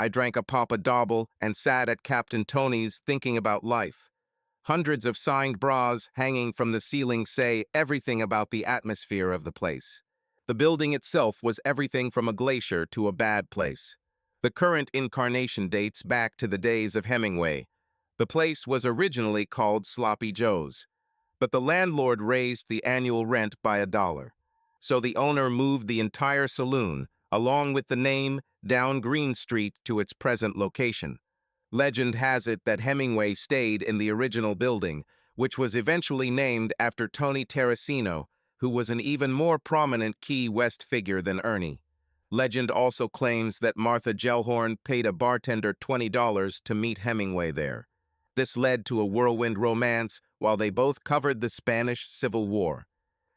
I drank a papa double and sat at Captain Tony's thinking about life. Hundreds of signed bras hanging from the ceiling say everything about the atmosphere of the place. The building itself was everything from a glacier to a bad place. The current incarnation dates back to the days of Hemingway. The place was originally called Sloppy Joe's, but the landlord raised the annual rent by $1. So the owner moved the entire saloon, along with the name, down Green Street to its present location. Legend has it that Hemingway stayed in the original building, which was eventually named after Tony Terracino, who was an even more prominent Key West figure than Ernie. Legend also claims that Martha Gellhorn paid a bartender $20 to meet Hemingway there. This led to a whirlwind romance while they both covered the Spanish Civil War.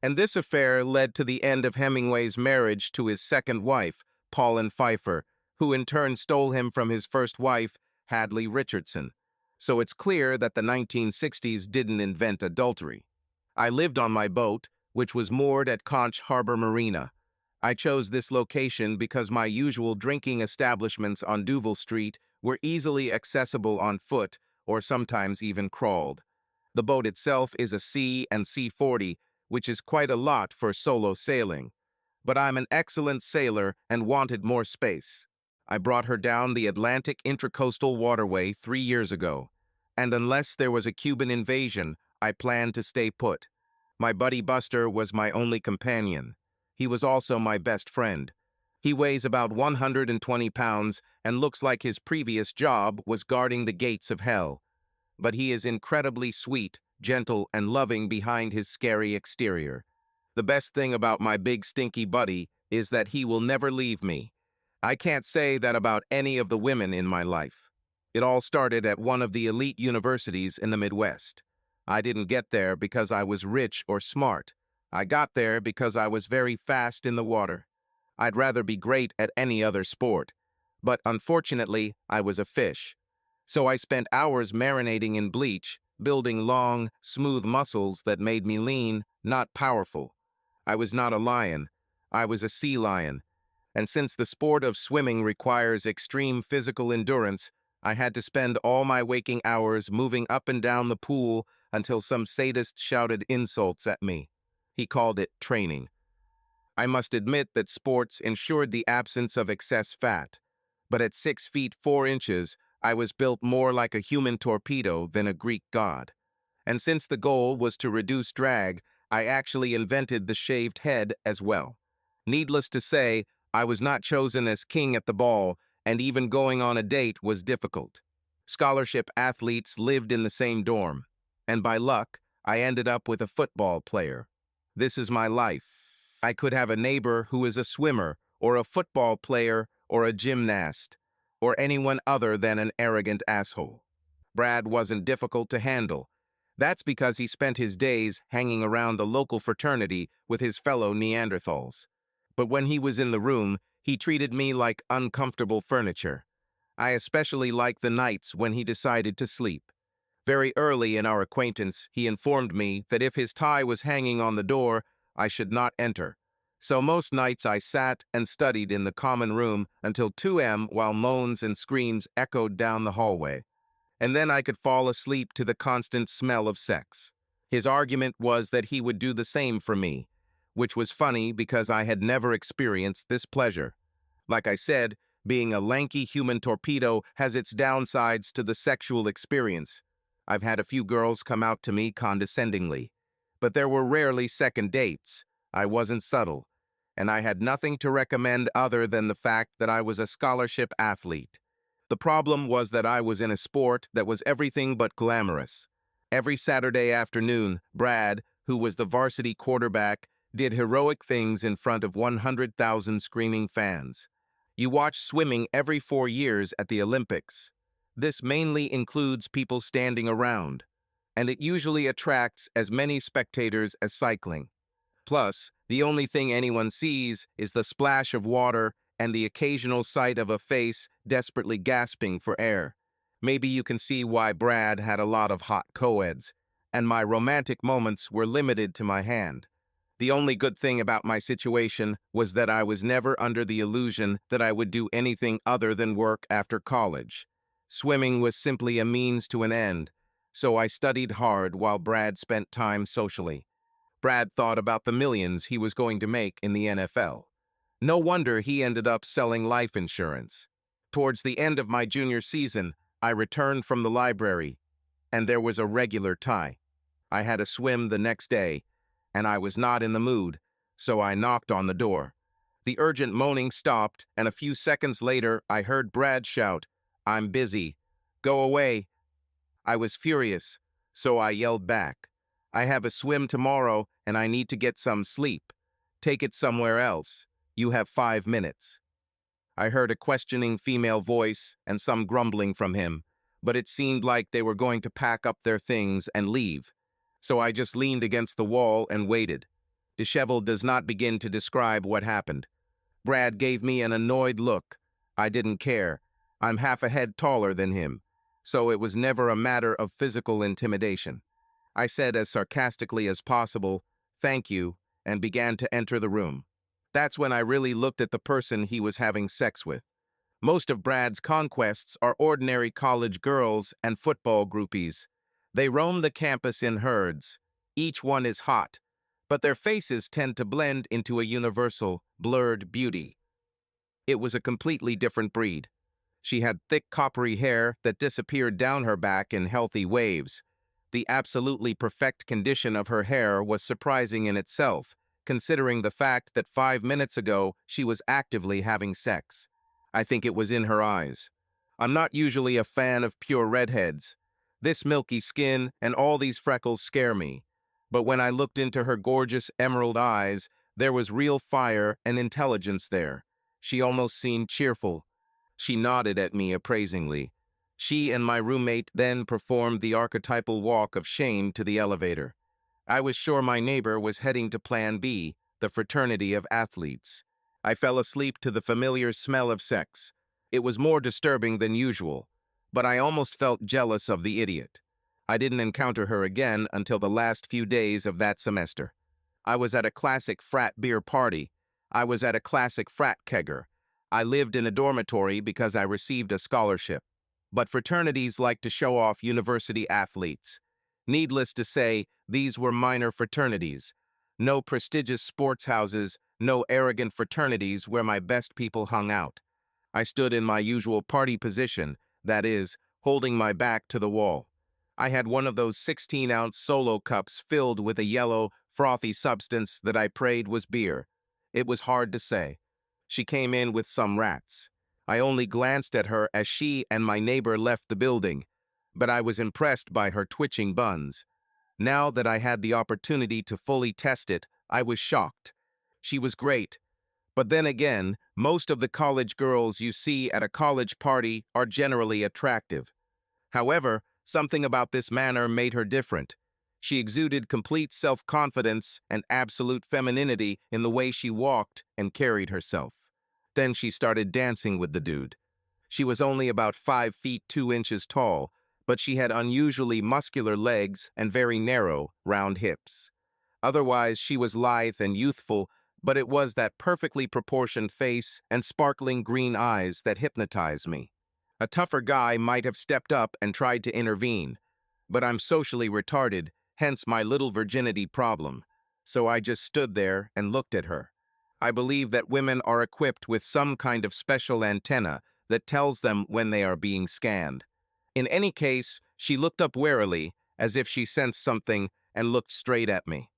And this affair led to the end of Hemingway's marriage to his second wife, Pauline Pfeiffer, who in turn stole him from his first wife, Hadley Richardson. So it's clear that the 1960s didn't invent adultery. I lived on my boat, which was moored at Conch Harbor Marina. I chose this location because my usual drinking establishments on Duval Street were easily accessible on foot or sometimes even crawled. The boat itself is a C and C40, which is quite a lot for solo sailing. But I'm an excellent sailor and wanted more space. I brought her down the Atlantic Intracoastal Waterway 3 years ago, and unless there was a Cuban invasion, I planned to stay put. My buddy Buster was my only companion. He was also my best friend. He weighs about 120 pounds and looks like his previous job was guarding the gates of hell. But he is incredibly sweet, gentle, and loving behind his scary exterior. The best thing about my big stinky buddy is that he will never leave me. I can't say that about any of the women in my life. It all started at one of the elite universities in the Midwest. I didn't get there because I was rich or smart. I got there because I was very fast in the water. I'd rather be great at any other sport. But unfortunately, I was a fish. So I spent hours marinating in bleach, building long, smooth muscles that made me lean, not powerful. I was not a lion. I was a sea lion. And since the sport of swimming requires extreme physical endurance, I had to spend all my waking hours moving up and down the pool until some sadist shouted insults at me. He called it training. I must admit that sports ensured the absence of excess fat, but at 6 feet 4 inches, I was built more like a human torpedo than a Greek god. And since the goal was to reduce drag, I actually invented the shaved head as well. Needless to say, I was not chosen as king at the ball, and even going on a date was difficult. Scholarship athletes lived in the same dorm, and by luck, I ended up with a football player. This is my life. I could have a neighbor who is a swimmer, or a football player, or a gymnast, or anyone other than an arrogant asshole. Brad wasn't difficult to handle. That's because he spent his days hanging around the local fraternity with his fellow Neanderthals. But when he was in the room, he treated me like uncomfortable furniture. I especially liked the nights when he decided to sleep. Very early in our acquaintance, he informed me that if his tie was hanging on the door, I should not enter. So most nights I sat and studied in the common room until 2 a.m. while moans and screams echoed down the hallway. And then I could fall asleep to the constant smell of sex. His argument was that he would do the same for me, which was funny because I had never experienced this pleasure. Like I said, being a lanky human torpedo has its downsides to the sexual experience. I've had a few girls come out to me condescendingly, but there were rarely second dates. I wasn't subtle, and I had nothing to recommend other than the fact that I was a scholarship athlete. The problem was that I was in a sport that was everything but glamorous. Every Saturday afternoon, Brad, who was the varsity quarterback, did heroic things in front of 100,000 screaming fans. You watch swimming every 4 years at the Olympics. This mainly includes people standing around, and it usually attracts as many spectators as cycling. Plus, the only thing anyone sees is the splash of water and the occasional sight of a face desperately gasping for air. Maybe you can see why Brad had a lot of hot co-eds, and my romantic moments were limited to my hand. The only good thing about my situation was that I was never under the illusion that I would do anything other than work after college. Swimming was simply a means to an end, so I studied hard while Brad spent time socially. Brad thought about the millions he was going to make in the NFL. No wonder he ended up selling life insurance. Towards the end of my junior season, I returned from the library, and there was a regular tie. I had a swim the next day, and I was not in the mood, so I knocked on the door. The urgent moaning stopped, and a few seconds later, I heard Brad shout, "I'm busy. Go away." I was furious, so I yelled back, "I have a swim tomorrow, and I need to get some sleep. Take it somewhere else. You have 5 minutes." I heard a questioning female voice and some grumbling from him, but it seemed like they were going to pack up their things and leave. So I just leaned against the wall and waited. Disheveled does not begin to describe what happened. Brad gave me an annoyed look. I didn't care. I'm half a head taller than him, so it was never a matter of physical intimidation. I said as sarcastically as possible, "Thank you," and began to enter the room. That's when I really looked at the person he was having sex with. Most of Brad's conquests are ordinary college girls and football groupies. They roam the campus in herds. Each one is hot, but their faces tend to blend into a universal, blurred beauty. It was a completely different breed. She had thick coppery hair that disappeared down her back in healthy waves. The absolutely perfect condition of her hair was surprising in itself, considering the fact that 5 minutes ago she was actively having sex. I think it was in her eyes. I'm not usually a fan of pure redheads. This milky skin and all these freckles scare me. But when I looked into her gorgeous emerald eyes, there was real fire and intelligence there. She almost seemed cheerful. She nodded at me appraisingly. She and my roommate then performed the archetypal walk of shame to the elevator. I was sure my neighbor was heading to Plan B, the fraternity of athletes. I fell asleep to the familiar smell of sex. It was more disturbing than usual, but I almost felt jealous of the idiot. I didn't encounter her again until the last few days of that semester. I was at a classic frat beer party. I was at a classic frat kegger. I lived in a dormitory because I received a scholarship. But fraternities like to show off university athletes. Needless to say, these were minor fraternities. No prestigious sports houses, no arrogant fraternities where my best people hung out. I stood in my usual party position, that is, holding my back to the wall. I had one of those 16-ounce solo cups filled with a yellow, frothy substance that I prayed was beer. It was hard to say. She came in with some rats. I only glanced at her as she and my neighbor left the building, but I was impressed by her twitching buns. Now that I had the opportunity to fully test it, I was shocked. She was great. But then again, most of the college girls you see at a college party are generally attractive. However, something about this manner made her different. She exuded complete self-confidence and absolute femininity in the way she walked and carried herself. Then she started dancing with the dude. She was only about 5 feet 2 inches tall, but she had unusually muscular legs and very narrow, round hips. Otherwise, she was lithe and youthful, but it was that perfectly proportioned face and sparkling green eyes that hypnotized me. A tougher guy might have stepped up and tried to intervene, but I'm socially retarded, hence my little virginity problem. So I just stood there and looked at her. I believe that women are equipped with some kind of special antenna that tells them when they are being scanned. In any case, she looked up warily, as if she sensed something, and looked straight at me.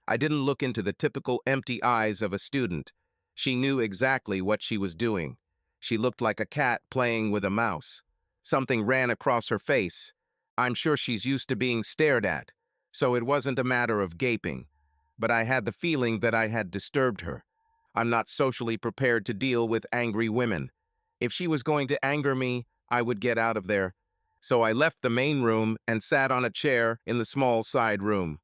I didn't look into the typical empty eyes of a student. She knew exactly what she was doing. She looked like a cat playing with a mouse. Something ran across her face. I'm sure she's used to being stared at, so it wasn't a matter of gaping. But I had the feeling that I had disturbed her. I'm not socially prepared to deal with angry women. If she was going to anger me, I would get out of there. So I left the main room and sat on a chair in the small side room.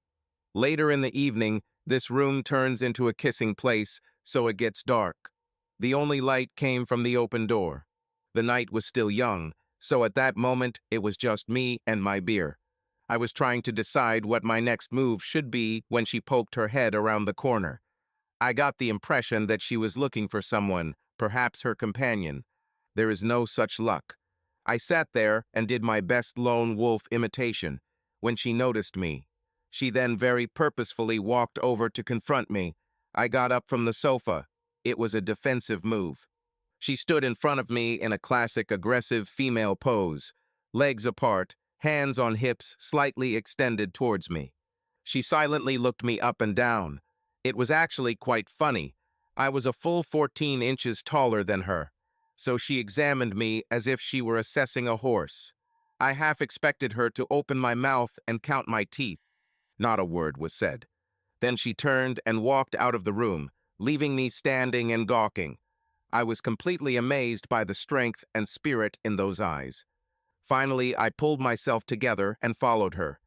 Later in the evening, this room turns into a kissing place, so it gets dark. The only light came from the open door. The night was still young, so at that moment it was just me and my beer. I was trying to decide what my next move should be when she poked her head around the corner. I got the impression that she was looking for someone, perhaps her companion. There is no such luck. I sat there and did my best lone wolf imitation when she noticed me. She then very purposefully walked over to confront me. I got up from the sofa. It was a defensive move. She stood in front of me in a classic aggressive female pose, legs apart, hands on hips slightly extended towards me. She silently looked me up and down. It was actually quite funny. I was a full 14 inches taller than her, so she examined me as if she were assessing a horse. I half expected her to open my mouth and count my teeth. Not a word was said. Then she turned and walked out of the room, leaving me standing and gawking. I was completely amazed by the strength and spirit in those eyes. Finally, I pulled myself together and followed her.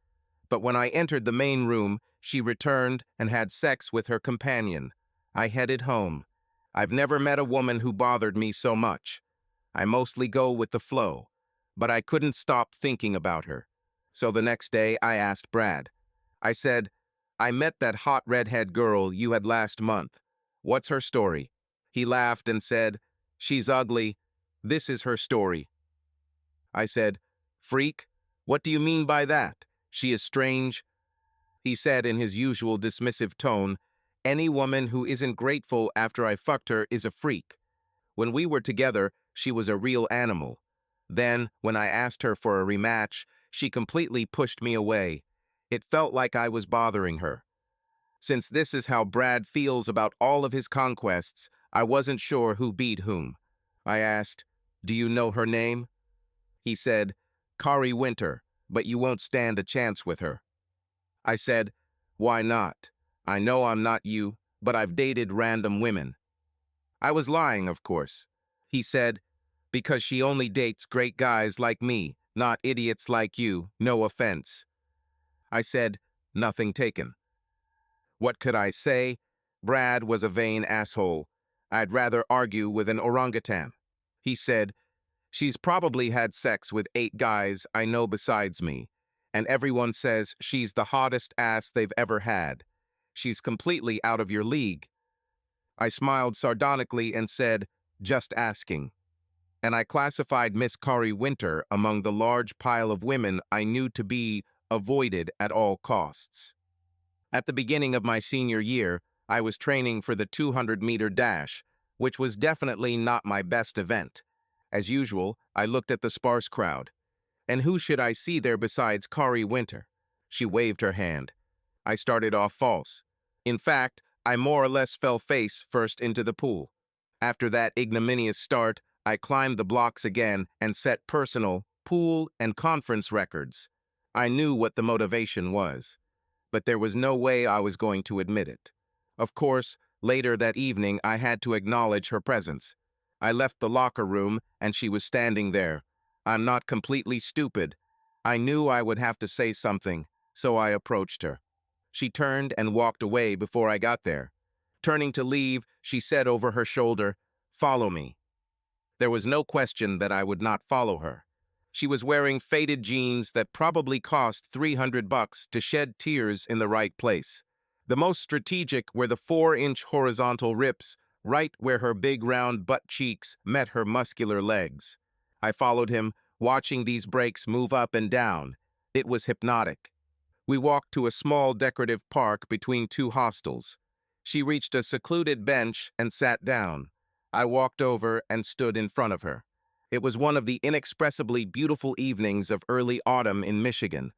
But when I entered the main room, she returned and had sex with her companion. I headed home. I've never met a woman who bothered me so much. I mostly go with the flow, but I couldn't stop thinking about her. So the next day, I asked Brad. I said, I met that hot redhead girl you had last month. What's her story? He laughed and said, she's ugly. This is her story. I said, freak? What do you mean by that? She is strange. He said in his usual dismissive tone, any woman who isn't grateful after I fucked her is a freak. When we were together, she was a real animal. Then, when I asked her for a rematch, she completely pushed me away. It felt like I was bothering her. Since this is how Brad feels about all of his conquests, I wasn't sure who beat whom. I asked, do you know her name? He said, Cory Winter, but you won't stand a chance with her. I said, why not? I know I'm not you, but I've dated random women. I was lying, of course. He said, because she only dates great guys like me, not idiots like you, no offense. I said, nothing taken. What could I say? Brad was a vain asshole. I'd rather argue with an orangutan. He said, she's probably had sex with 8 guys I know besides me, and everyone says she's the hottest ass they've ever had. She's completely out of your league. I smiled sardonically and said, just asking. And I classified Miss Cory Winter among the large pile of women I knew to be avoided at all costs. At the beginning of my senior year, I was training for the 200-meter dash, which was definitely not my best event. As usual, I looked at the sparse crowd. And who should I see there besides Cory Winter? She waved her hand. I started off false. In fact, I more or less fell face first into the pool. After that ignominious start, I climbed the blocks again and set personal, pool, and conference records. I knew what the motivation was, but there was no way I was going to admit it. Of course, later that evening, I had to acknowledge her presence. I left the locker room, and she was standing there. I'm not completely stupid. I knew I would have to say something, so I approached her. She turned and walked away before I got there. Turning to leave, she said over her shoulder, "Follow me." There was no question that I would not follow her. She was wearing faded jeans that probably cost $300 to shed tears in the right place. The most strategic were the 4-inch horizontal rips, right where her big round butt cheeks met her muscular legs. I followed him, watching these breaks move up and down. It was hypnotic. We walked to a small decorative park between 2 hostels. She reached a secluded bench and sat down. I walked over and stood in front of her. It was one of the inexpressibly beautiful evenings of early autumn in Michigan.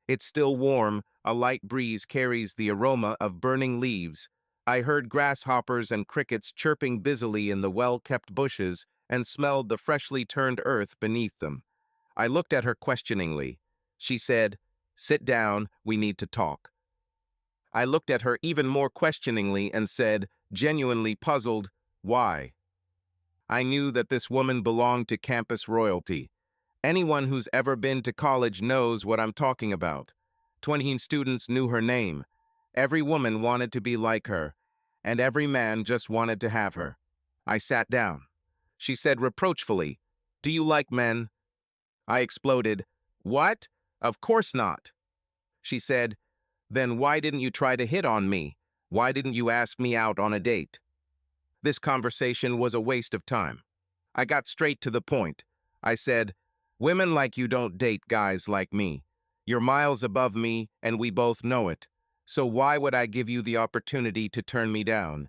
It's still warm, a light breeze carries the aroma of burning leaves. I heard grasshoppers and crickets chirping busily in the well-kept bushes and smelled the freshly turned earth beneath them. I looked at her questioningly. She said, "Sit down, we need to talk." I looked at her even more questioningly and said, genuinely puzzled, "Why?" I knew that this woman belonged to campus royalty. Anyone who's ever been to college knows what I'm talking about. 20 students knew her name. Every woman wanted to be like her, and every man just wanted to have her. I sat down. She said reproachfully, "Do you like men?" I exploded, "What? Of course not." She said, "Then why didn't you try to hit on me? Why didn't you ask me out on a date?" This conversation was a waste of time. I got straight to the point. I said, "Women like you don't date guys like me. You're miles above me, and we both know it. So why would I give you the opportunity to turn me down?"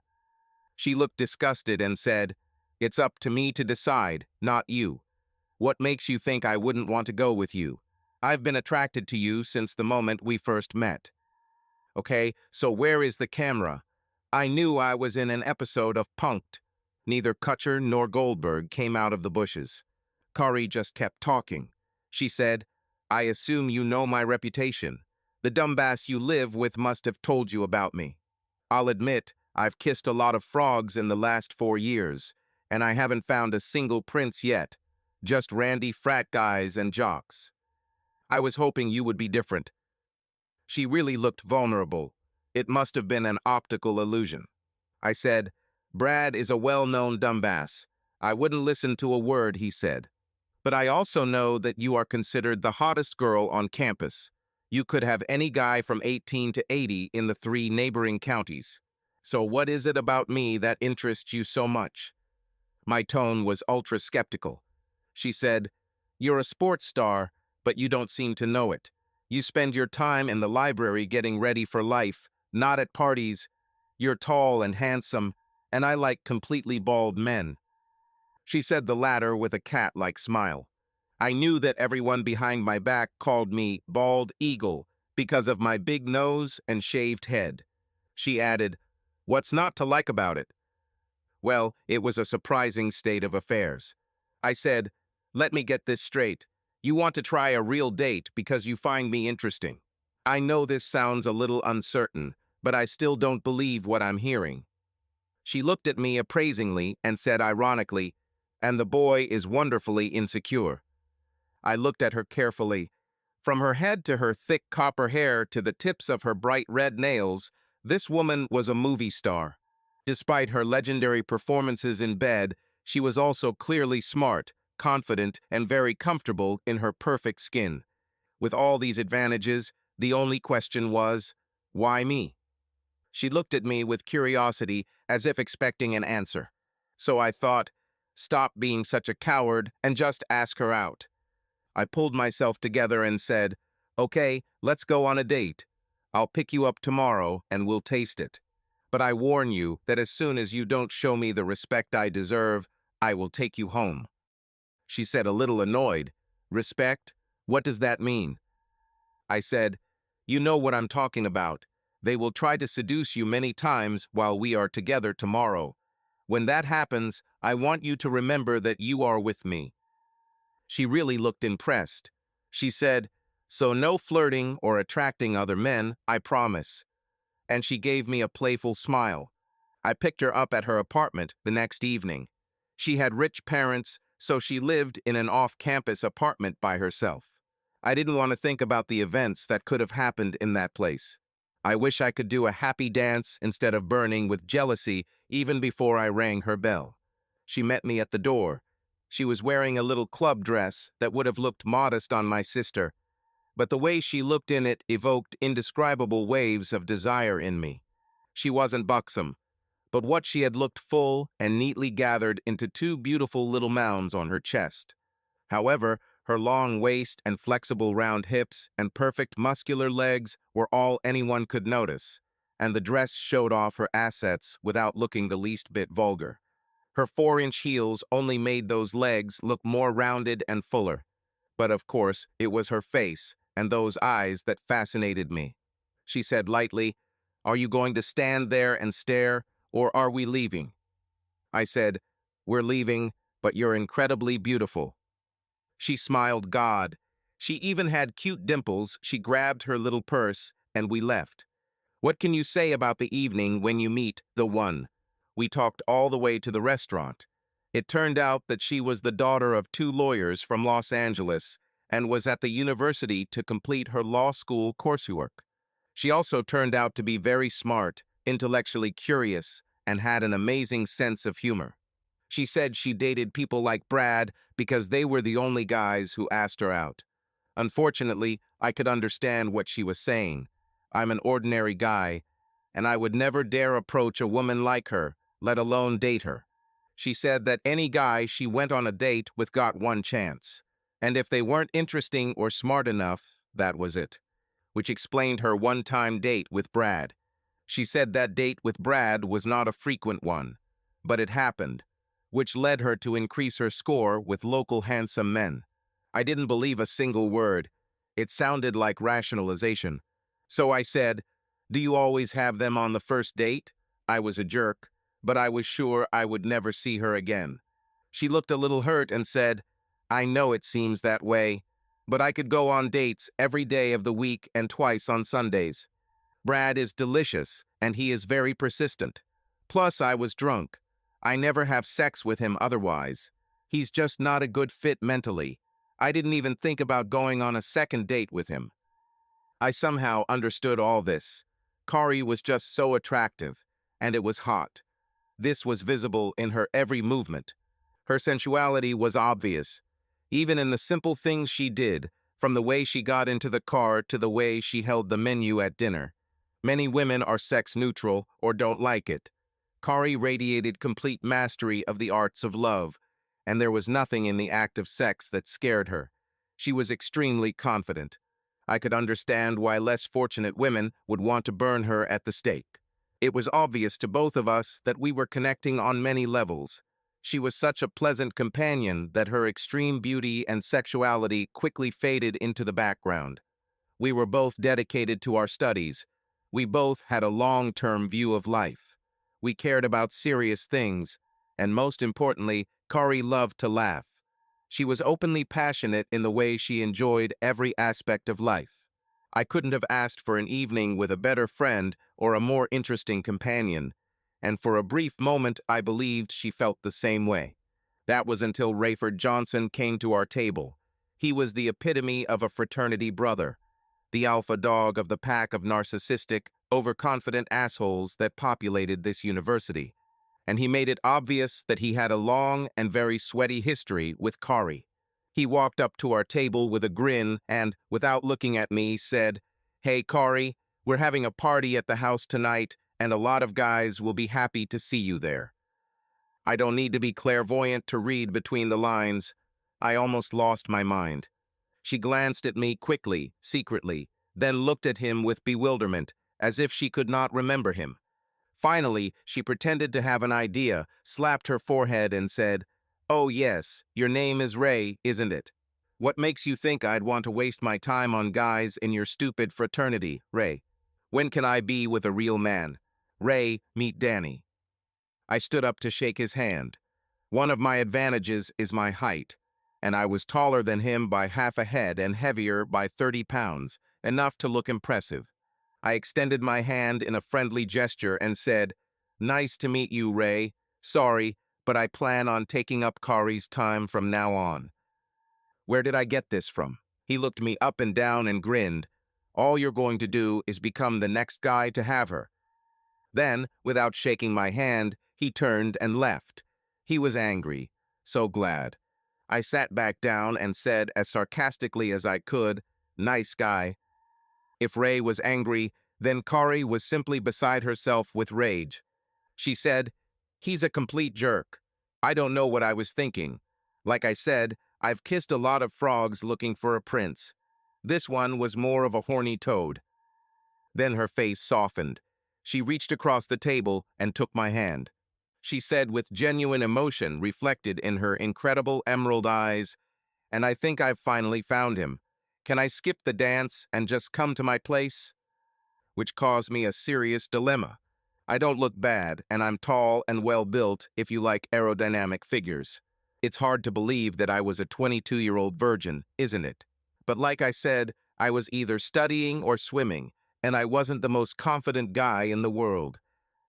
She looked disgusted and said, "It's up to me to decide, not you. What makes you think I wouldn't want to go with you? I've been attracted to you since the moment we first met. Okay, so where is the camera?" I knew I was in an episode of Punk'd. Neither Kutcher nor Goldberg came out of the bushes. Cory just kept talking. She said, "I assume you know my reputation. The dumbass you live with must have told you about me. I'll admit, I've kissed a lot of frogs in the last 4 years, and I haven't found a single prince yet. Just randy frat guys and jocks. I was hoping you would be different." She really looked vulnerable. It must have been an optical illusion. I said, "Brad is a well-known dumbass. I wouldn't listen to a word he said. But I also know that you are considered the hottest girl on campus. You could have any guy from 18 to 80 in the 3 neighboring counties. So what is it about me that interests you so much?" My tone was ultra-skeptical. She said, "You're a sports star, but you don't seem to know it. You spend your time in the library getting ready for life, not at parties. You're tall and handsome, and I like completely bald men." She said the latter with a cat-like smile. I knew that everyone behind my back called me Bald Eagle because of my big nose and shaved head. She added, "What's not to like about it?" Well, it was a surprising state of affairs. I said, "Let me get this straight. You want to try a real date because you find me interesting. I know this sounds a little uncertain, but I still don't believe what I'm hearing." She looked at me appraisingly and said ironically, "And the boy is wonderfully insecure." I looked at her carefully. From her head to her thick copper hair to the tips of her bright red nails, this woman was a movie star. Despite her legendary performances in bed, she was also clearly smart, confident, and very comfortable in her perfect skin. With all these advantages, the only question was, why me? She looked at me with curiosity, as if expecting an answer. So I thought, stop being such a coward and just ask her out. I pulled myself together and said, "Okay, let's go on a date. I'll pick you up tomorrow and we'll taste it. But I warn you that as soon as you don't show me the respect I deserve, I will take you home." She said, a little annoyed, "Respect? What does that mean?" I said, "You know what I'm talking about. They will try to seduce you many times while we are together tomorrow. When that happens, I want you to remember that you are with me." She really looked impressed. She said, "So no flirting or attracting other men, I promise." And she gave me a playful smile. I picked her up at her apartment the next evening. She had rich parents, so she lived in an off-campus apartment by herself. I didn't want to think about the events that could have happened in that place. I wish I could do a happy dance instead of burning with jealousy even before I rang her bell. She met me at the door. She was wearing a little club dress that would have looked modest on my sister, but the way she looked in it evoked indescribable waves of desire in me. She wasn't buxom, but what she had looked full and neatly gathered into 2 beautiful little mounds on her chest. However, her long waist and flexible round hips and perfect muscular legs were all anyone could notice, and the dress showed off her assets without looking the least bit vulgar. Her 4-inch heels only made those legs look more rounded and fuller. But of course, it was her face and those eyes that fascinated me. She said lightly, "Are you going to stand there and stare, or are we leaving?" I said, "We're leaving, but you're incredibly beautiful." She smiled God. She even had cute dimples. She grabbed her little purse, and we left. What can you say about the evening when you meet the one? We talked all the way to the restaurant. It turned out that she was the daughter of 2 lawyers from Los Angeles and was at the university to complete her law school coursework. She also turned out to be very smart, intellectually curious, and had an amazing sense of humor. She said she dated people like Brad because they were the only guys who asked her out. Unfortunately, I could understand what she was saying. I'm an ordinary guy, and I would never dare approach a woman like her, let alone date her. She said that any guy she went on a date with got one chance, and if they weren't interesting or smart enough, that was it, which explained her one-time date with Brad. She said that date with Brad was not a frequent one, but it happened, which led her to increase her score with local handsome men. I didn't believe a single word. It sounded like rationalization. So I said, "Do you always have them on the first date?" I was a jerk, but I was sure I would never see her again. She looked a little hurt and said, "I know it seems that way, but I could go on dates every day of the week and twice on Sundays. Brad is delicious, and he is very persistent. Plus, I was drunk. I never have sex with him otherwise. He's just not a good fit mentally. I didn't even think about going on a second date with him." I somehow understood all this. Cory was just so attractive, and it was hot. This was visible in her every movement. Her sensuality was obvious, even in the simple things she did, from the way she got into the car to the way she held the menu at dinner. Many women are sex neutral or don't like it. Cory radiated complete mastery of the arts of love, and there was nothing in the act of sex that scared her. She was extremely confident. I could understand why less fortunate women would want to burn her at the stake. It was obvious to both of us that we were connecting on many levels. She was such a pleasant companion that her extreme beauty and sexuality quickly faded into the background. We were both dedicated to our studies. We both had a long-term view of life. We cared about serious things, and most importantly, Cory loved to laugh. She was openly passionate in the way she enjoyed every aspect of life. I couldn't have asked for an evening with a better friend or a more interesting companion, and for a brief moment I believed she felt the same way. That was until Rayford Johnson came to our table. He was the epitome of a fraternity brother, the alpha dog of the pack of narcissistic, overconfident assholes that populated this university. And he made it obvious that he had a long and very sweaty history with Cory. He walked up to our table with a grin and, without looking at me, said, "Hey, Cory, we're having a party at the house tonight, and a lot of guys will be happy to see you there." I don't need to be clairvoyant to read between the lines. I almost lost my mind. She glanced at me quickly, secretly, then looked at him with bewilderment, as if she could not remember him. Finally, she pretended to have an idea, slapped her forehead, and said, "Oh yes, your name is Ray, isn't it? What makes you think I'd want to waste my time on guys in your stupid fraternity, Ray? When can I be with a real man? Ray, meet Danny." I stood up to shake his hand. One of my advantages is my height, and I was taller than him by half a head and heavier by 30 pounds, enough to look impressive. I extended my hand in a friendly gesture and said, "Nice to meet you, Ray. Sorry, but I plan on taking up Cory's time from now on." Where did I get this from? He looked me up and down and grinned. "All you're going to do is become the next guy to have her." Then, without shaking my hand, he turned and left. He was angry. So glad. I sat back down and said as sarcastically as I could, "Nice guy." If Ray was angry, then Cory was simply beside herself with rage. She said, "He's a complete jerk." I don't know what I was thinking. Like I said, I've kissed a lot of frogs looking for a prince. This one was more of a horny toad. Then her face softened. She reached across the table and took my hand. She said with genuine emotion reflected in her incredible emerald eyes, "And I think I've finally found him. Can I skip the dance and just come to my place?" Which caused me a serious dilemma. I don't look bad, and I'm tall and well-built if you like aerodynamic figures. It's hard to believe that I was a 22-year-old virgin, isn't it? But like I said, I was either studying or swimming, and I wasn't the most confident guy in the world,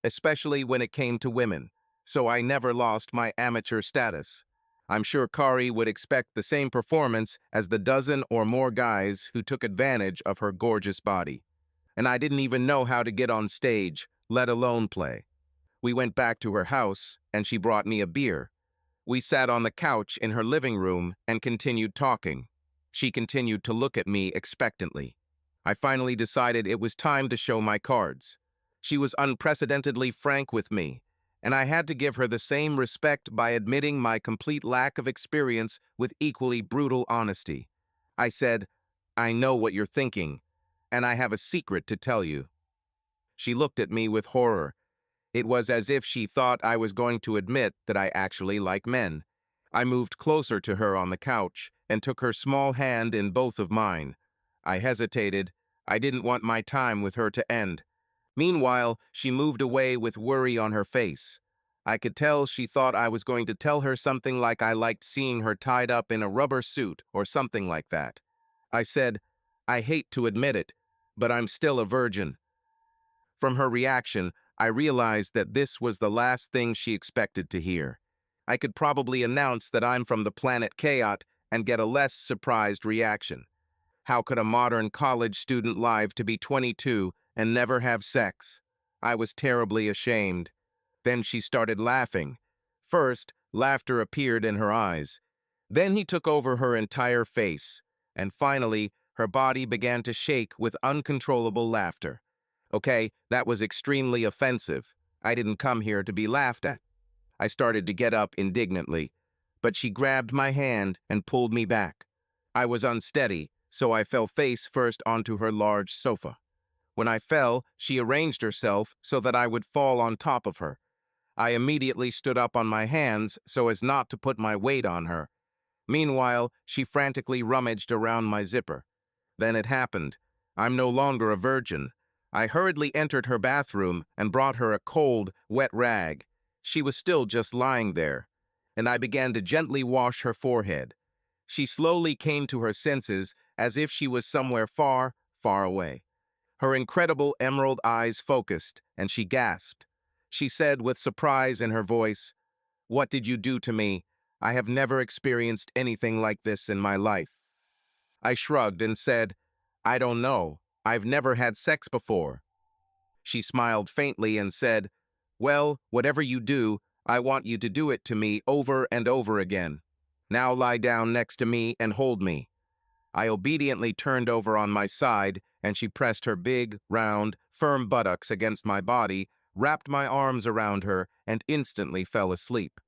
especially when it came to women, so I never lost my amateur status. I'm sure Cory would expect the same performance as the dozen or more guys who took advantage of her gorgeous body. And I didn't even know how to get on stage, let alone play. We went back to her house, and she brought me a beer. We sat on the couch in her living room and continued talking. She continued to look at me expectantly. I finally decided it was time to show my cards. She was unprecedentedly frank with me, and I had to give her the same respect by admitting my complete lack of experience with equally brutal honesty. I said, "I know what you're thinking, and I have a secret to tell you." She looked at me with horror. It was as if she thought I was going to admit that I actually like men. I moved closer to her on the couch and took her small hand in both of mine. I hesitated. I didn't want my time with her to end. Meanwhile, she moved away with worry on her face. I could tell she thought I was going to tell her something like I liked seeing her tied up in a rubber suit or something like that. I said, "I hate to admit it, but I'm still a virgin." From her reaction, I realized that this was the last thing she expected to hear. I could probably announce that I'm from the planet Chaot and get a less surprised reaction. How could a modern college student live to be 22 and never have sex? I was terribly ashamed. Then she started laughing. First, laughter appeared in her eyes. Then he took over her entire face. And finally, her body began to shake with uncontrollable laughter. Okay, that was extremely offensive. I didn't come here to be laughed at. I started to get up indignantly, but she grabbed my hand and pulled me back. I was unsteady, so I fell face first onto her large sofa. When I fell, she arranged herself so that I would fall on top of her. I immediately stood up on my hands so as not to put my weight on her. Meanwhile, she frantically rummaged around my zipper. Then it happened. I'm no longer a virgin. I hurriedly entered her bathroom and brought her a cold, wet rag. She was still just lying there, and I began to gently wash her forehead. She slowly came to her senses as if she was somewhere far, far away. Her incredible emerald eyes focused, and she gasped. She said with surprise in her voice, "What did you do to me? I have never experienced anything like this in my life." I shrugged and said, "I don't know. I've never had sex before." She smiled faintly and said, "Well, whatever you do, I want you to do it to me over and over again. Now lie down next to me and hold me." I obediently turned over on my side, and she pressed her big, round, firm buttocks against my body, wrapped my arms around her, and instantly fell asleep.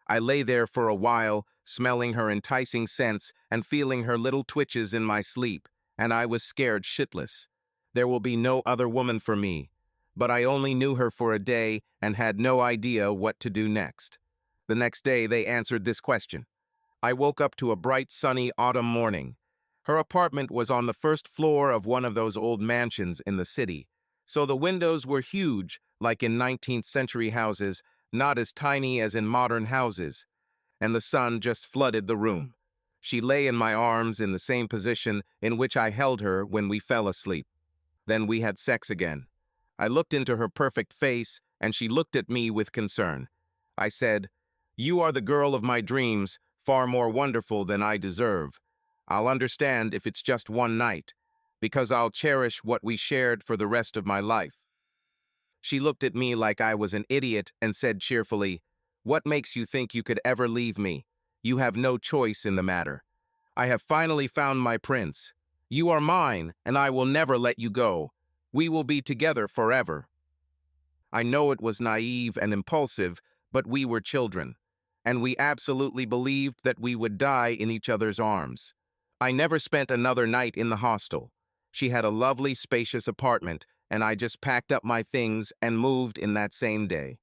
I lay there for a while, smelling her enticing scents and feeling her little twitches in my sleep, and I was scared shitless. There will be no other woman for me. But I only knew her for a day and had no idea what to do next. The next day, they answered this question. I woke up to a bright, sunny autumn morning. Her apartment was on the first floor of one of those old mansions in the city, so the windows were huge, like in 19th century houses, not as tiny as in modern houses, and the sun just flooded the room. She lay in my arms in the same position in which I held her when we fell asleep. Then we had sex again. I looked into her perfect face, and she looked at me with concern. I said, "You are the girl of my dreams, far more wonderful than I deserve. I'll understand if it's just one night, because I'll cherish what we shared for the rest of my life." She looked at me like I was an idiot and said cheerfully, "What makes you think you could ever leave me? You have no choice in the matter. I have finally found my prince. You are mine, and I will never let you go. We will be together forever." I know it was naive and impulsive, but we were children, and we absolutely believed that we would die in each other's arms. I never spent another night in the hostel. She had a lovely, spacious apartment, and I just packed up my things and moved in that same day.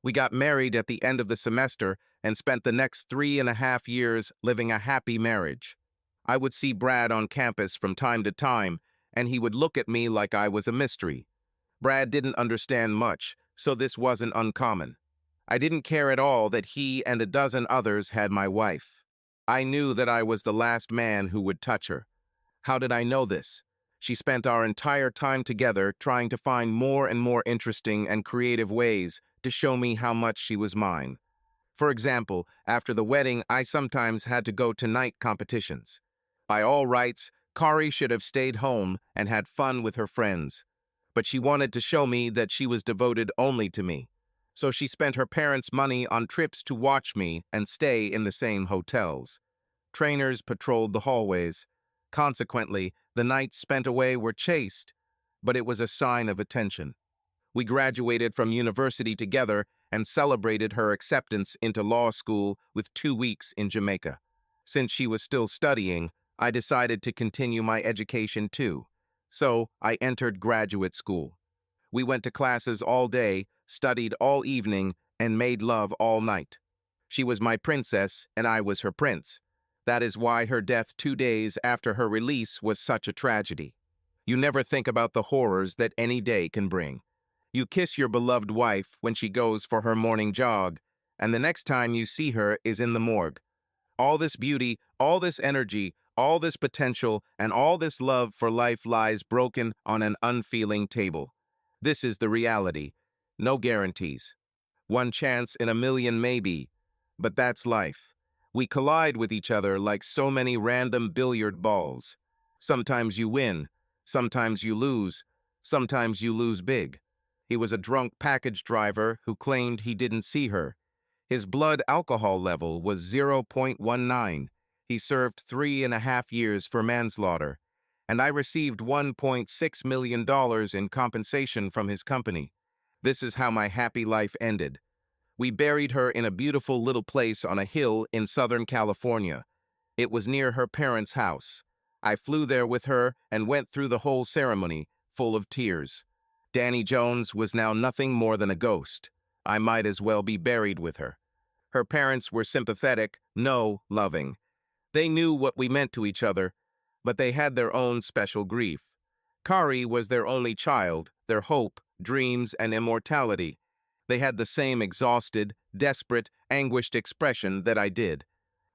We got married at the end of the semester and spent the next 3.5 years living a happy marriage. I would see Brad on campus from time to time, and he would look at me like I was a mystery. Brad didn't understand much, so this wasn't uncommon. I didn't care at all that he and a dozen others had my wife. I knew that I was the last man who would touch her. How did I know this? She spent our entire time together trying to find more and more interesting and creative ways to show me how much she was mine. For example, after the wedding, I sometimes had to go to night competitions. By all rights, Cory should have stayed home and had fun with her friends. But she wanted to show me that she was devoted only to me. So she spent her parents' money on trips to watch me and stay in the same hotels. Trainers patrolled the hallways. Consequently, the nights spent away were chaste, but it was a sign of attention. We graduated from university together and celebrated her acceptance into law school with 2 weeks in Jamaica. Since she was still studying, I decided to continue my education too. So I entered graduate school. We went to classes all day, studied all evening, and made love all night. She was my princess, and I was her prince. That is why her death 2 days after her release was such a tragedy. You never think about the horrors that any day can bring. You kiss your beloved wife when she goes for her morning jog, and the next time you see her is in the morgue. All this beauty, all this energy, all this potential, and all this love for life lies broken on an unfeeling table. This is the reality. No guarantees. One chance in a million maybe, but that's life. We collide with each other like so many random billiard balls. Sometimes you win, sometimes you lose big. He was a drunk package driver who claimed he didn't see her. His blood alcohol level was 0.19. He served 3.5 years for manslaughter, and I received $1.6 million in compensation from his company. This is how my happy life ended. We buried her in a beautiful little place on a hill in Southern California. It was near her parents' house. I flew there with her and went through the whole ceremony, full of tears. Danny Jones was now nothing more than a ghost. I might as well be buried with her. Her parents were sympathetic, no, loving. They knew what we meant to each other, but they had their own special grief. Cory was their only child, their hope, dreams, and immortality. They had the same exhausted, desperate, anguished expression that I did.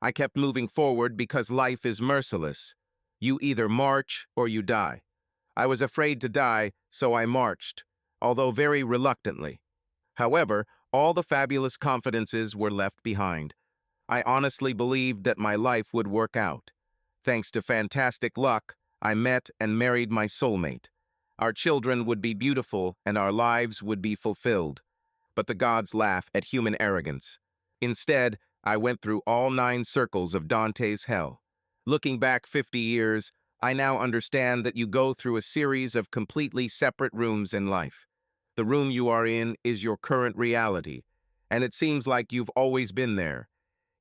I kept moving forward because life is merciless. You either march or you die. I was afraid to die, so I marched, although very reluctantly. However, all the fabulous confidences were left behind. I honestly believed that my life would work out. Thanks to fantastic luck, I met and married my soulmate. Our children would be beautiful and our lives would be fulfilled. But the gods laugh at human arrogance. Instead, I went through all 9 circles of Dante's hell. Looking back 50 years, I now understand that you go through a series of completely separate rooms in life. The room you are in is your current reality, and it seems like you've always been there,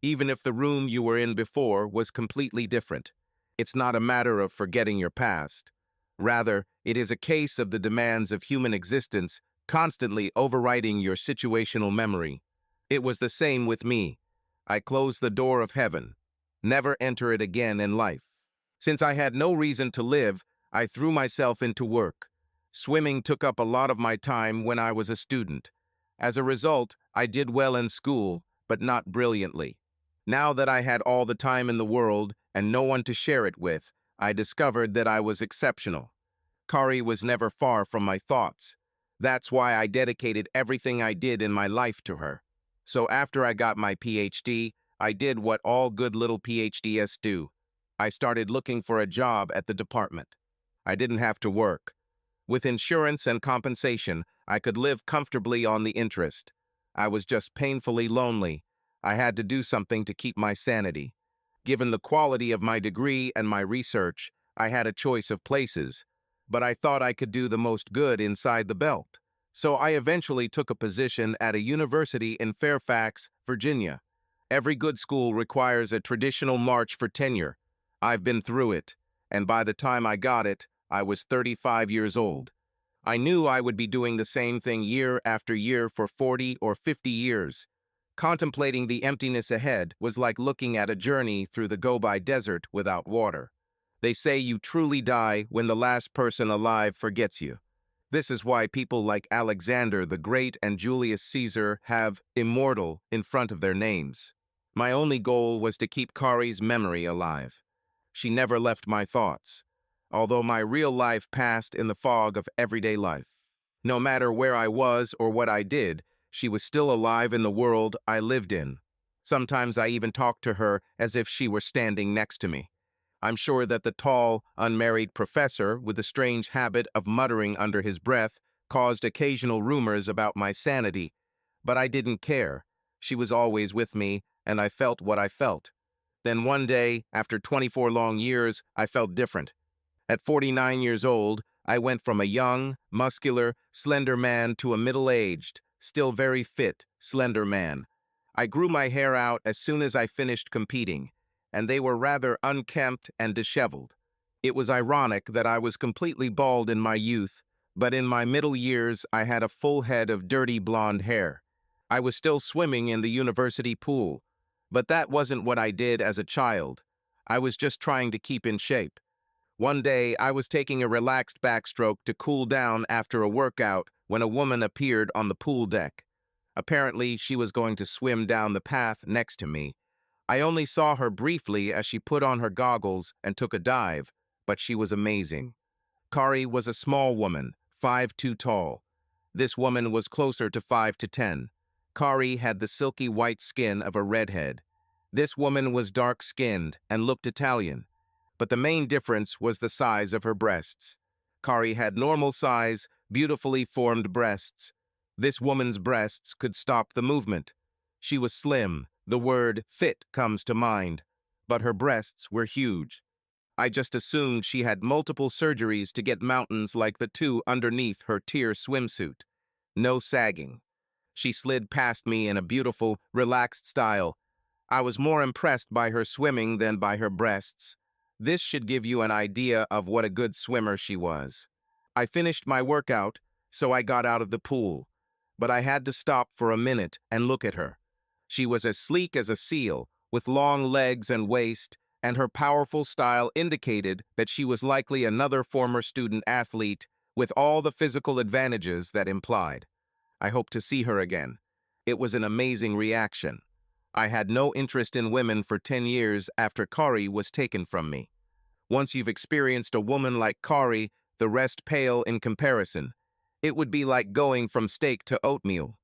even if the room you were in before was completely different. It's not a matter of forgetting your past. Rather, it is a case of the demands of human existence constantly overriding your situational memory. It was the same with me. I closed the door of heaven. Never enter it again in life. Since I had no reason to live, I threw myself into work. Swimming took up a lot of my time when I was a student. As a result, I did well in school, but not brilliantly. Now that I had all the time in the world and no one to share it with, I discovered that I was exceptional. Cory was never far from my thoughts. That's why I dedicated everything I did in my life to her. So after I got my PhD, I did what all good little PhDs do. I started looking for a job at the department. I didn't have to work. With insurance and compensation, I could live comfortably on the interest. I was just painfully lonely. I had to do something to keep my sanity. Given the quality of my degree and my research, I had a choice of places, but I thought I could do the most good inside the belt. So I eventually took a position at a university in Fairfax, Virginia. Every good school requires a traditional march for tenure. I've been through it, and by the time I got it, I was 35 years old. I knew I would be doing the same thing year after year for 40 or 50 years. Contemplating the emptiness ahead was like looking at a journey through the go-by desert without water. They say you truly die when the last person alive forgets you. This is why people like Alexander the Great and Julius Caesar have immortal in front of their names. My only goal was to keep Cory's memory alive. She never left my thoughts, although my real life passed in the fog of everyday life. No matter where I was or what I did, she was still alive in the world I lived in. Sometimes I even talked to her as if she were standing next to me. I'm sure that the tall, unmarried professor with the strange habit of muttering under his breath caused occasional rumors about my sanity, but I didn't care. She was always with me, and I felt what I felt. Then one day, after 24 long years, I felt different. At 49 years old, I went from a young, muscular, slender man to a middle-aged, still very fit, slender man. I grew my hair out as soon as I finished competing, and they were rather unkempt and disheveled. It was ironic that I was completely bald in my youth, but in my middle years I had a full head of dirty blonde hair. I was still swimming in the university pool, but that wasn't what I did as a child. I was just trying to keep in shape. One day, I was taking a relaxed backstroke to cool down after a workout when a woman appeared on the pool deck. Apparently, she was going to swim down the path next to me. I only saw her briefly as she put on her goggles and took a dive, but she was amazing. Cory was a small woman, 5'2" tall. This woman was closer to 5'10". Cory had the silky white skin of a redhead. This woman was dark-skinned and looked Italian. But the main difference was the size of her breasts. Cory had normal size, beautifully formed breasts. This woman's breasts could stop the movement. She was slim, the word fit comes to mind, but her breasts were huge. I just assumed she had multiple surgeries to get mountains like the two underneath her tier swimsuit. No sagging. She slid past me in a beautiful, relaxed style. I was more impressed by her swimming than by her breasts. This should give you an idea of what a good swimmer she was. I finished my workout, so I got out of the pool. But I had to stop for a minute and look at her. She was as sleek as a seal, with long legs and waist, and her powerful style indicated that she was likely another former student athlete with all the physical advantages that implied. I hope to see her again. It was an amazing reaction. I had no interest in women for 10 years after Cory was taken from me. Once you've experienced a woman like Cory, the rest pale in comparison. It would be like going from steak to oatmeal.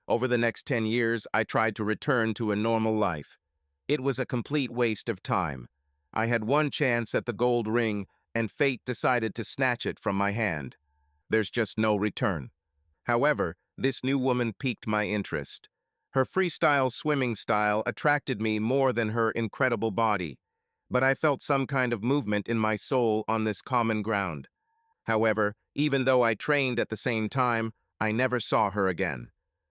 Over the next 10 years, I tried to return to a normal life. It was a complete waste of time. I had one chance at the gold ring, and fate decided to snatch it from my hand. There's just no return. However, this new woman piqued my interest. Her freestyle swimming style attracted me more than her incredible body, but I felt some kind of movement in my soul on this common ground. However, even though I trained at the same time, I never saw her again.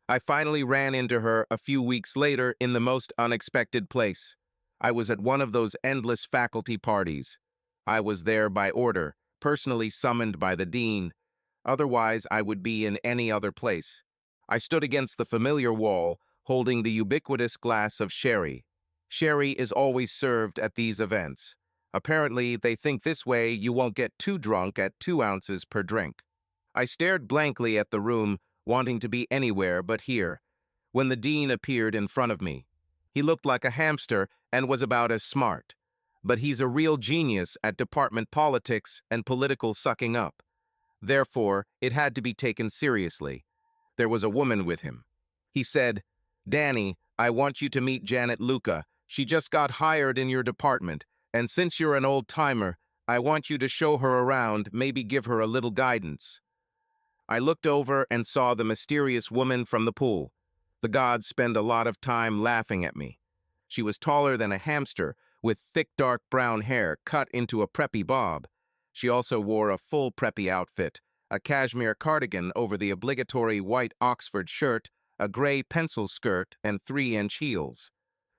I finally ran into her a few weeks later in the most unexpected place. I was at one of those endless faculty parties. I was there by order, personally summoned by the dean. Otherwise, I would be in any other place. I stood against the familiar wall, holding the ubiquitous glass of sherry. Sherry is always served at these events. Apparently, they think this way you won't get too drunk at 2 ounces per drink. I stared blankly at the room, wanting to be anywhere but here, when the dean appeared in front of me. He looked like a hamster and was about as smart. But he's a real genius at department politics and political sucking up. Therefore, it had to be taken seriously. There was a woman with him. He said, "Danny, I want you to meet Janet Luca. She just got hired in your department, and since you're an old-timer, I want you to show her around, maybe give her a little guidance." I looked over and saw the mysterious woman from the pool. The gods spend a lot of time laughing at me. She was taller than a hamster, with thick dark brown hair cut into a preppy bob. She also wore a full preppy outfit, a cashmere cardigan over the obligatory white Oxford shirt, a gray pencil skirt, and 3-inch heels.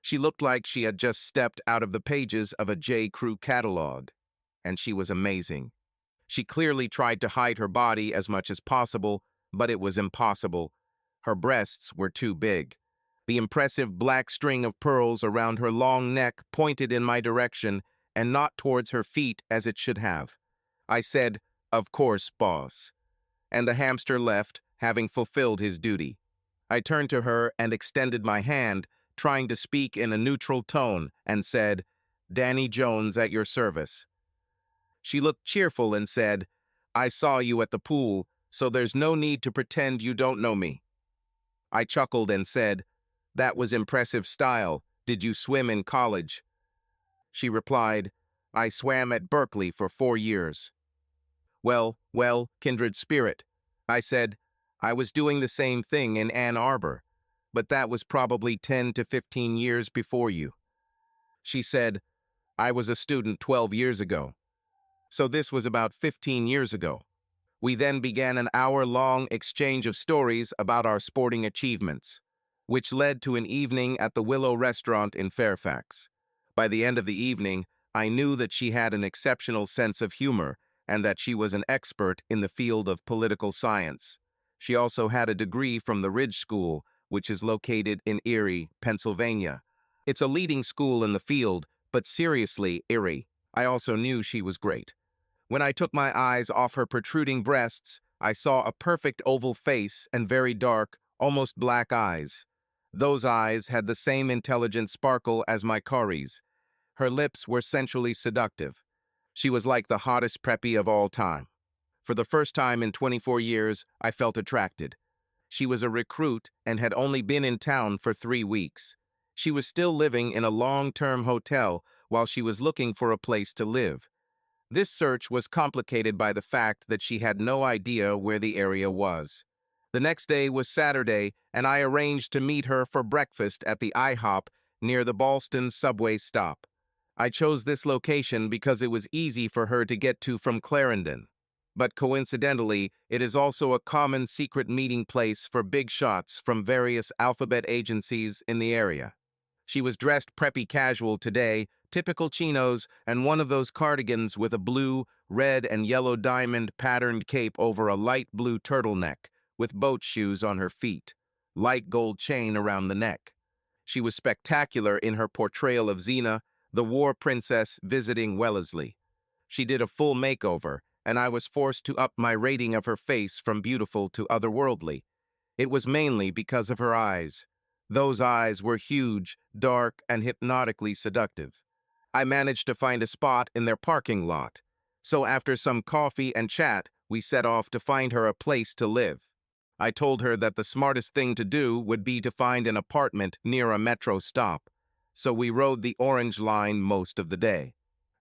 She looked like she had just stepped out of the pages of a J. Crew catalog. And she was amazing. She clearly tried to hide her body as much as possible, but it was impossible. Her breasts were too big. The impressive black string of pearls around her long neck pointed in my direction and not towards her feet as it should have. I said, "Of course, boss." And the hamster left, having fulfilled his duty. I turned to her and extended my hand, trying to speak in a neutral tone, and said, "Danny Jones at your service." She looked cheerful and said, "I saw you at the pool, so there's no need to pretend you don't know me." I chuckled and said, "That was impressive style. Did you swim in college?" She replied, "I swam at Berkeley for 4 years." Well, kindred spirit. I said, "I was doing the same thing in Ann Arbor, but that was probably 10 to 15 years before you." She said, I was a student 12 years ago. So this was about 15 years ago. We then began an hour-long exchange of stories about our sporting achievements, which led to an evening at the Willow restaurant in Fairfax. By the end of the evening, I knew that she had an exceptional sense of humor and that she was an expert in the field of political science. She also had a degree from the Ridge School, which is located in Erie, Pennsylvania. It's a leading school in the field, but seriously, Erie. I also knew she was great. When I took my eyes off her protruding breasts, I saw a perfect oval face and very dark, almost black eyes. Those eyes had the same intelligent sparkle as my Cory's. Her lips were sensually seductive. She was like the hottest preppy of all time. For the first time in 24 years, I felt attracted. She was a recruit and had only been in town for 3 weeks. She was still living in a long-term hotel while she was looking for a place to live. This search was complicated by the fact that she had no idea where the area was. The next day was Saturday, and I arranged to meet her for breakfast at the IHOP near the Ballston subway stop. I chose this location because it was easy for her to get to from Clarendon. But coincidentally, it is also a common secret meeting place for big shots from various alphabet agencies in the area. She was dressed preppy casual today, typical chinos, and one of those cardigans with a blue, red, and yellow diamond patterned cape over a light blue turtleneck, with boat shoes on her feet, light gold chain around the neck. She was spectacular in her portrayal of Xena, the war princess visiting Wellesley. She did a full makeover, and I was forced to up my rating of her face from beautiful to otherworldly. It was mainly because of her eyes. Those eyes were huge, dark, and hypnotically seductive. I managed to find a spot in their parking lot, so after some coffee and chat, we set off to find her a place to live. I told her that the smartest thing to do would be to find an apartment near a metro stop, so we rode the Orange Line most of the day,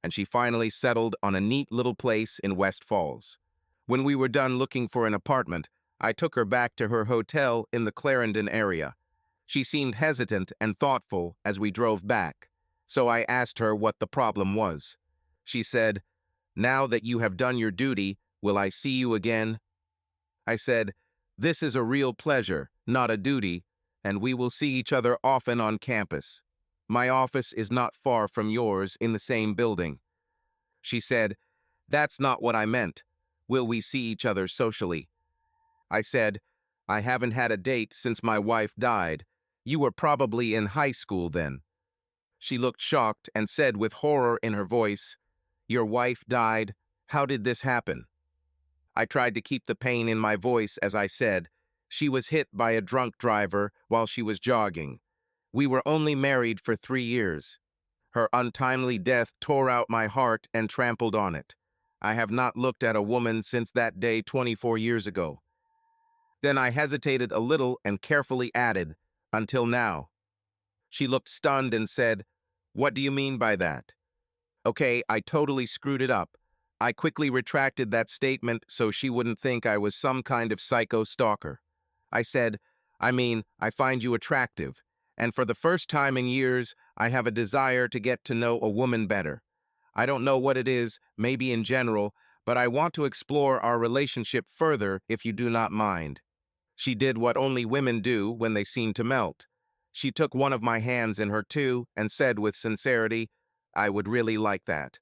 and she finally settled on a neat little place in West Falls. When we were done looking for an apartment, I took her back to her hotel in the Clarendon area. She seemed hesitant and thoughtful as we drove back, so I asked her what the problem was. She said, "Now that you have done your duty, will I see you again?" I said, "This is a real pleasure, not a duty, and we will see each other often on campus. My office is not far from yours in the same building." She said, "That's not what I meant. Will we see each other socially?" I said, "I haven't had a date since my wife died. You were probably in high school then." She looked shocked and said with horror in her voice, "Your wife died? How did this happen?" I tried to keep the pain in my voice as I said, "She was hit by a drunk driver while she was jogging. We were only married for 3 years. Her untimely death tore out my heart and trampled on it. I have not looked at a woman since that day 24 years ago." Then I hesitated a little and carefully added, "Until now." She looked stunned and said, "What do you mean by that?" Okay, I totally screwed it up. I quickly retracted that statement so she wouldn't think I was some kind of psycho stalker. I said, I find you attractive, and for the first time in years, I have a desire to get to know a woman better. I don't know what it is, maybe in general, but I want to explore our relationship further if you do not mind." She did what only women do when they seem to melt. She took one of my hands in her two and said with sincerity, "I would really like that."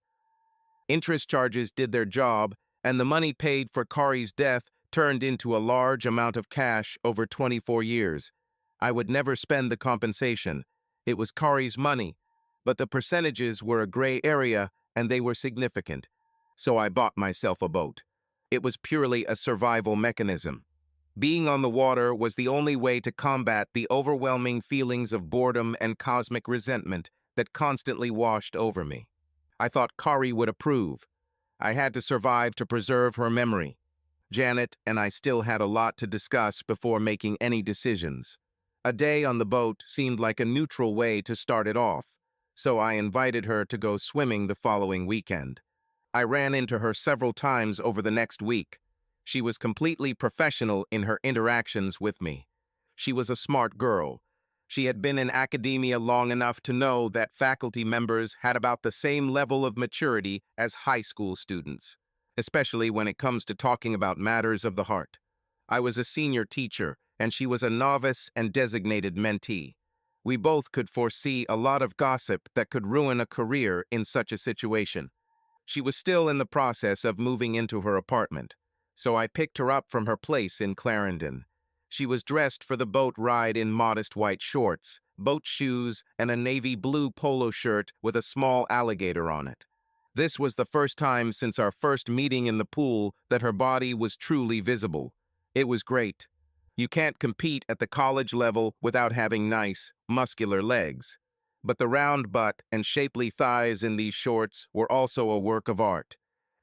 Interest charges did their job, and the money paid for Cory's death turned into a large amount of cash over 24 years. I would never spend the compensation. It was Cory's money, but the percentages were a gray area and they were significant. So I bought myself a boat. It was purely a survival mechanism. Being on the water was the only way to combat the overwhelming feelings of boredom and cosmic resentment that constantly washed over me. I thought Cory would approve. I had to survive to preserve her memory. Janet and I still had a lot to discuss before making any decisions. A day on the boat seemed like a neutral way to start it off, so I invited her to go swimming the following weekend. I ran into her several times over the next week. She was completely professional in her interactions with me. She was a smart girl. She had been in academia long enough to know that faculty members had about the same level of maturity as high school students, especially when it comes to talking about matters of the heart. I was a senior teacher, and she was a novice and designated mentee. We both could foresee a lot of gossip that could ruin a career in such a situation. She was still in the process of moving into her apartment, so I picked her up from her place in Clarendon. She was dressed for the boat ride in modest white shorts, boat shoes, and a navy blue polo shirt with a small alligator on it. This was the first time since our first meeting in the pool that her body was truly visible. It was great. You can't compete at the college level without having nice, muscular legs. But the round butt and shapely thighs in these shorts were also a work of art.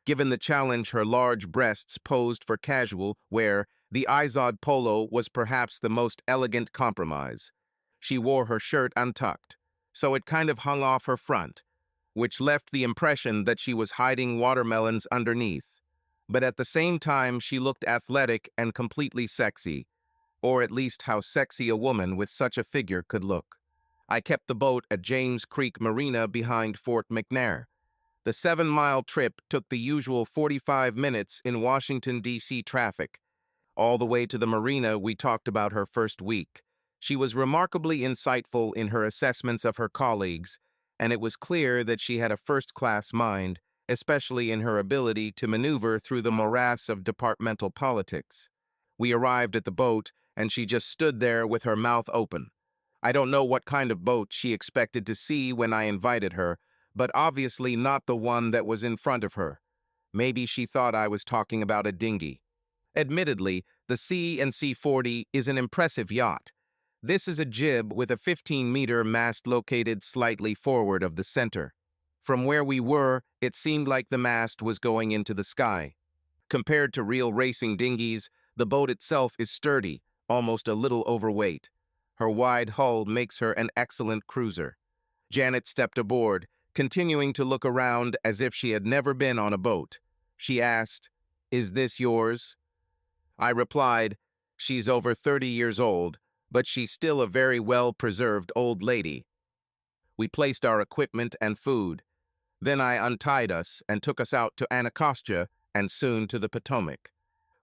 Given the challenge her large breasts posed for casual wear, the Izod polo was perhaps the most elegant compromise. She wore her shirt untucked, so it kind of hung off her front, which left the impression that she was hiding watermelons underneath. But at the same time, she looked athletic and completely sexy, or at least how sexy a woman with such a figure could look. I kept the boat at James Creek Marina behind Fort McNair. The 7-mile trip took the usual 45 minutes in Washington, D.C. traffic. All the way to the marina, we talked about her first week. She was remarkably insightful in her assessments of her colleagues, and it was clear that she had a first-class mind, especially in her ability to maneuver through the morass of departmental politics. We arrived at the boat, and she just stood there with her mouth open. I don't know what kind of boat she expected to see when I invited her, but obviously not the one that was in front of her. Maybe she thought I was talking about a dinghy. Admittedly, the C&C 40 is an impressive yacht. This is a jib with a 15-meter mast located slightly forward of the center. From where we were, it seemed like the mast was going into the sky. Compared to real racing dinghies, the boat itself is sturdy, almost a little overweight. Her wide hull makes her an excellent cruiser. Janet stepped aboard, continuing to look around as if she had never been on a boat. She asked, "Is this yours?" I replied, "She's over 30 years old, but she's still a very well-preserved old lady." We placed our equipment and food. Then I untied us and took us out to Anacostia and soon to the Potomac.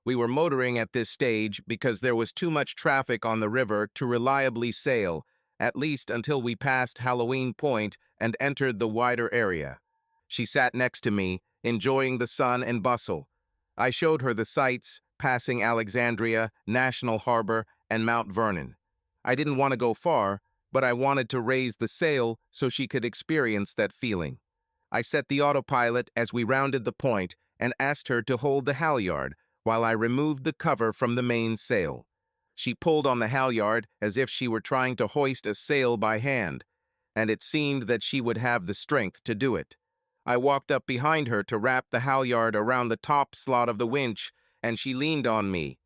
We were motoring at this stage because there was too much traffic on the river to reliably sail, at least until we passed Halloween Point and entered the wider area. She sat next to me, enjoying the sun and bustle. I showed her the sights, passing Alexandria, National Harbor, and Mount Vernon. I didn't want to go far, but I wanted to raise the sail so she could experience that feeling. I set the autopilot as we rounded the point and asked her to hold the halyard while I removed the cover from the main sail. She pulled on the halyard as if she were trying to hoist a sail by hand, and it seemed that she would have the strength to do it. I walked up behind her to wrap the halyard around the top slot of the winch, and she leaned on me.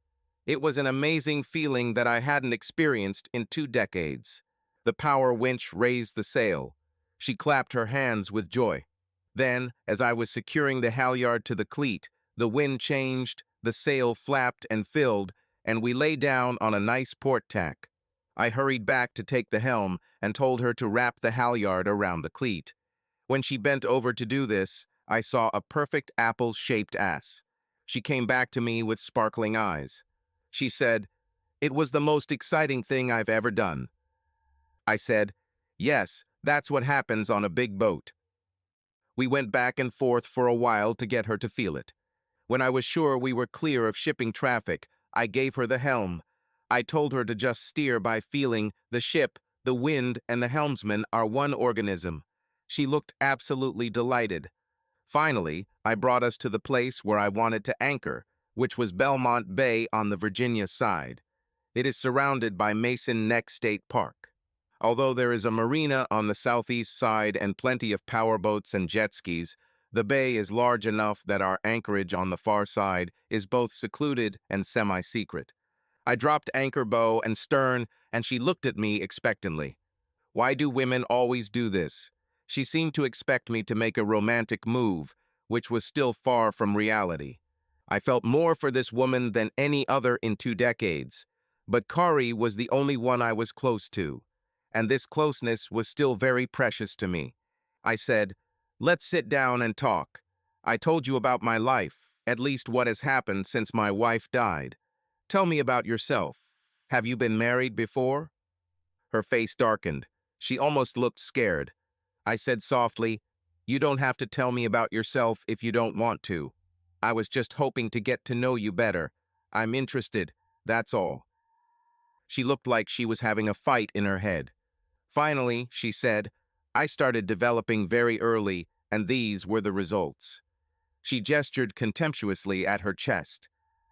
It was an amazing feeling that I hadn't experienced in 2 decades. The power winch raised the sail. She clapped her hands with joy. Then, as I was securing the halyard to the cleat, the wind changed, the sail flapped and filled, and we lay down on a nice port tack. I hurried back to take the helm and told her to wrap the halyard around the cleat. When she bent over to do this, I saw a perfect apple-shaped ass. She came back to me with sparkling eyes. She said, "It was the most exciting thing I've ever done." I said, "Yes, that's what happens on a big boat." We went back and forth for a while to get her to feel it. When I was sure we were clear of shipping traffic, I gave her the helm. I told her to just steer by feeling. The ship, the wind, and the helmsman are one organism. She looked absolutely delighted. Finally, I brought us to the place where I wanted to anchor, which was Belmont Bay on the Virginia side. It is surrounded by Mason Neck State Park. Although there is a marina on the southeast side and plenty of powerboats and jet skis, the bay is large enough that our anchorage on the far side is both secluded and semi-secret. I dropped anchor bow and stern, and she looked at me expectantly. Why do women always do this? She seemed to expect me to make a romantic move, which was still far from reality. I felt more for this woman than any other in 2 decades, but Cory was the only one I was close to. and this closeness was still very precious to me. I said, "Let's sit down and talk. I told you about my life, at least what has happened since my wife died. Tell me about yourself. Have you been married before?" Her face darkened. She almost looked scared. I said softly, "You don't have to tell me about yourself if you don't want to. I was just hoping to get to know you better. I'm interested, that's all." She looked like she was having a fight in her head. Finally, she said, "I started developing very early, and these were the results." She gestured contemptuously at her chest.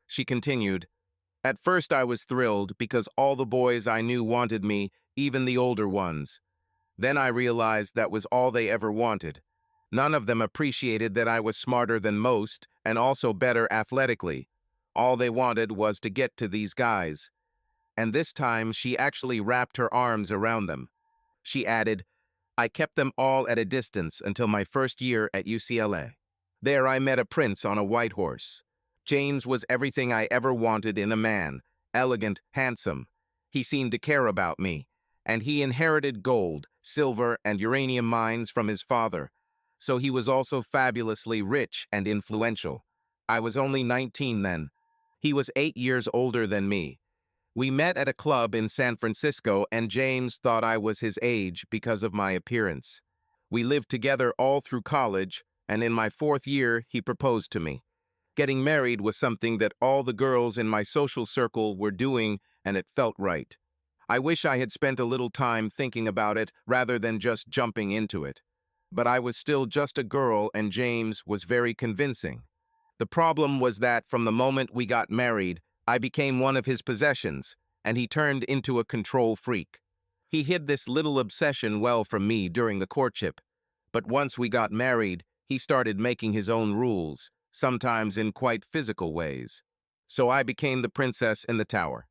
She continued, "At first I was thrilled because all the boys I knew wanted me, even the older ones. Then I realized that was all they ever wanted. None of them appreciated that I was smarter than most and also better athletically. All they wanted was to get to these guys." And this time she actually wrapped her arms around them. She added, "I kept them all at a distance until my first year at UCLA. There I met a prince on a white horse. James was everything I ever wanted in a man, elegant, handsome. He seemed to care about me, and he inherited gold, silver, and uranium mines from his father. So he was also fabulously rich and influential. I was only 19 then. He was 8 years older than me. We met at a club in San Francisco, and James thought I was his age because of my appearance. We lived together all through college, and in my 4th year, he proposed to me. Getting married was something that all the girls in my social circle were doing, and it felt right. I wish I had spent a little time thinking about it rather than just jumping into it. But I was still just a girl, and James was very convincing. The problem was that from the moment we got married, I became one of his possessions, and he turned into a control freak. He hid this little obsession well from me during the courtship, but once we got married, he started making his own rules, sometimes in quite physical ways. So I became the princess in the tower.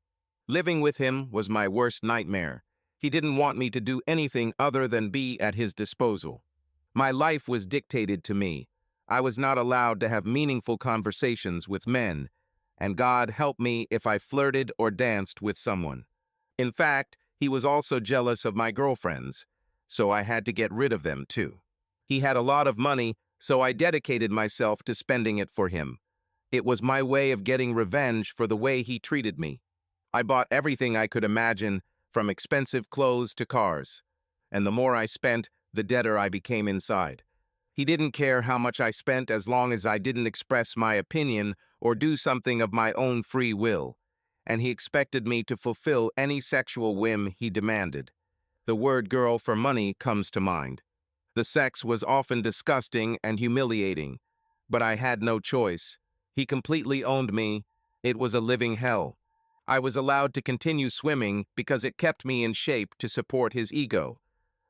Living with him was my worst nightmare. He didn't want me to do anything other than be at his disposal. My life was dictated to me. I was not allowed to have meaningful conversations with men, and God help me if I flirted or danced with someone. In fact, he was also jealous of my girlfriends, so I had to get rid of them too. He had a lot of money, so I dedicated myself to spending it for him. It was my way of getting revenge for the way he treated me. I bought everything I could imagine, from expensive clothes to cars, and the more I spent, the deader I became inside. He didn't care how much I spent as long as I didn't express my opinion or do something of my own free will, and he expected me to fulfill any sexual whim he demanded. The word girl for money comes to mind. The sex was often disgusting and humiliating, but I had no choice. He completely owned me. It was a living hell. I was allowed to continue swimming because it kept me in shape to support his ego.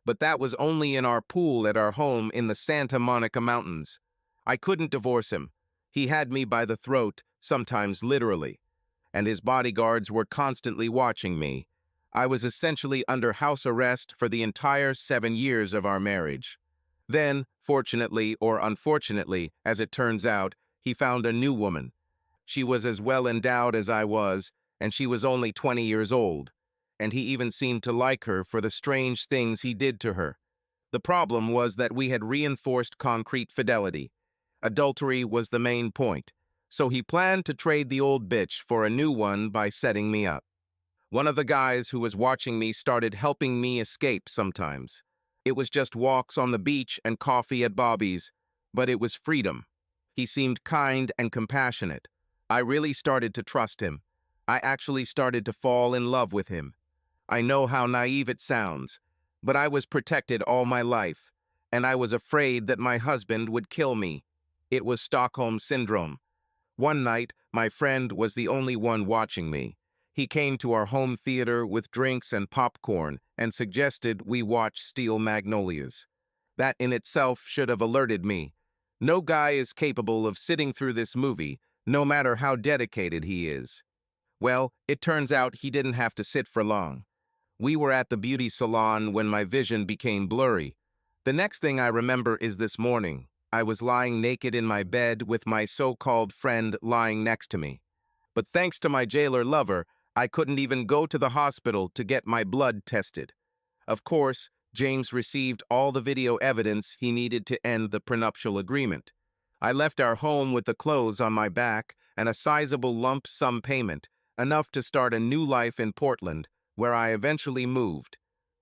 But that was only in our pool at our home in the Santa Monica Mountains. I couldn't divorce him. He had me by the throat, sometimes literally, and his bodyguards were constantly watching me. I was essentially under house arrest for the entire 7 years of our marriage. Then, fortunately or unfortunately, as it turns out, he found a new woman. She was as well endowed as I was, and she was only 20 years old, and he even seemed to like her for the strange things he did to her. The problem was that we had reinforced concrete fidelity. Adultery was the main point, so he planned to trade the old bitch for a new one by setting me up. One of the guys who was watching me started helping me escape sometimes. It was just walks on the beach and coffee at Bobby's, but it was freedom. He seemed kind and compassionate. I really started to trust him. I actually started to fall in love with him. I know how naive it sounds, but I was protected all my life, and I was afraid that my husband would kill me. It was Stockholm Syndrome. One night, my friend was the only one watching me. He came to our home theater with drinks and popcorn and suggested we watch Steel Magnolias. That in itself should have alerted me. No guy is capable of sitting through this movie, no matter how dedicated he is. Well, it turns out he didn't have to sit for long. We were at the beauty salon when my vision became blurry. The next thing I remember is this morning. I was lying naked in my bed with my so-called friend lying next to me. But thanks to my jailer lover, I couldn't even go to the hospital to get my blood tested. Of course, James received all the video evidence he needed to end the prenuptial agreement. I left our home with the clothes on my back and a sizable lump sum payment, enough to start a new life in Portland, where I eventually moved.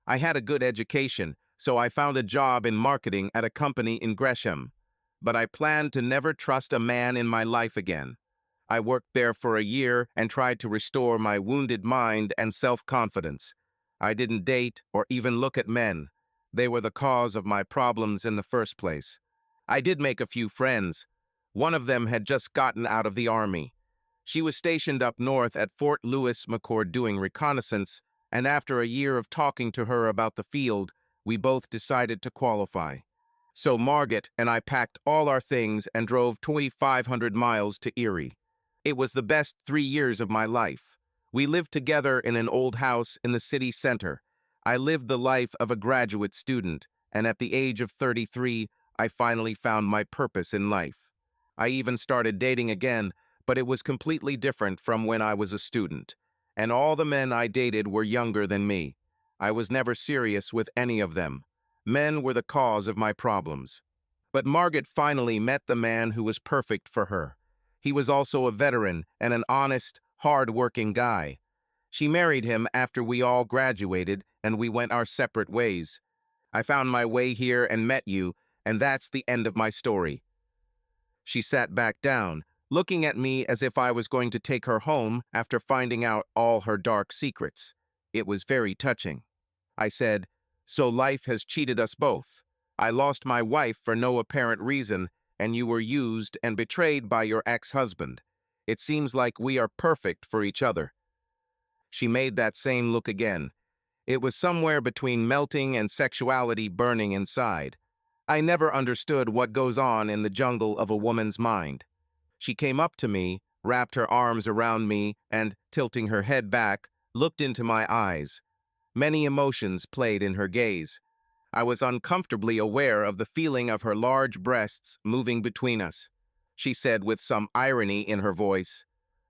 I had a good education, so I found a job in marketing at a company in Gresham. But I planned to never trust a man in my life again. I worked there for a year and tried to restore my wounded mind and self-confidence. I didn't date or even look at men. They were the cause of my problems in the first place. I did make a few friends. One of them had just gotten out of the army. She was stationed up north at Fort Lewis McChord doing reconnaissance, and after a year of talking to her about the field, we both decided to qualify. So Margaret and I packed all our things and drove 2,500 miles to Erie. It was the best 3 years of my life. We lived together in an old house in the city center. I lived the life of a graduate student, and at the age of 33, I finally found my purpose in life. I even started dating again, but it was completely different from when I was a student. And all the men I dated were younger than me. I was never serious with any of them. Men were the cause of my problems. But Margaret finally met the man who was perfect for her. He was also a veteran and an honest, hard-working guy. She married him after we all graduated and we went our separate ways. I found my way here and met you, and that's the end of my story. She sat back down, looking at me as if I was going to take her home after finding out all her dark secrets. It was very touching. I said, "So life has cheated us both. I lost my wife for no apparent reason, and you were used and betrayed by your ex-husband. It seems like we are perfect for each other." She made that same look again. It was somewhere between melting and sexuality burning inside. I never understood what goes on in the jungle of a woman's mind. She came up to me, wrapped her arms around me, and, tilting her head back, looked into my eyes. Many emotions played in her gaze. I was uncomfortably aware of the feeling of her large breasts moving between us. She said with some irony in her voice,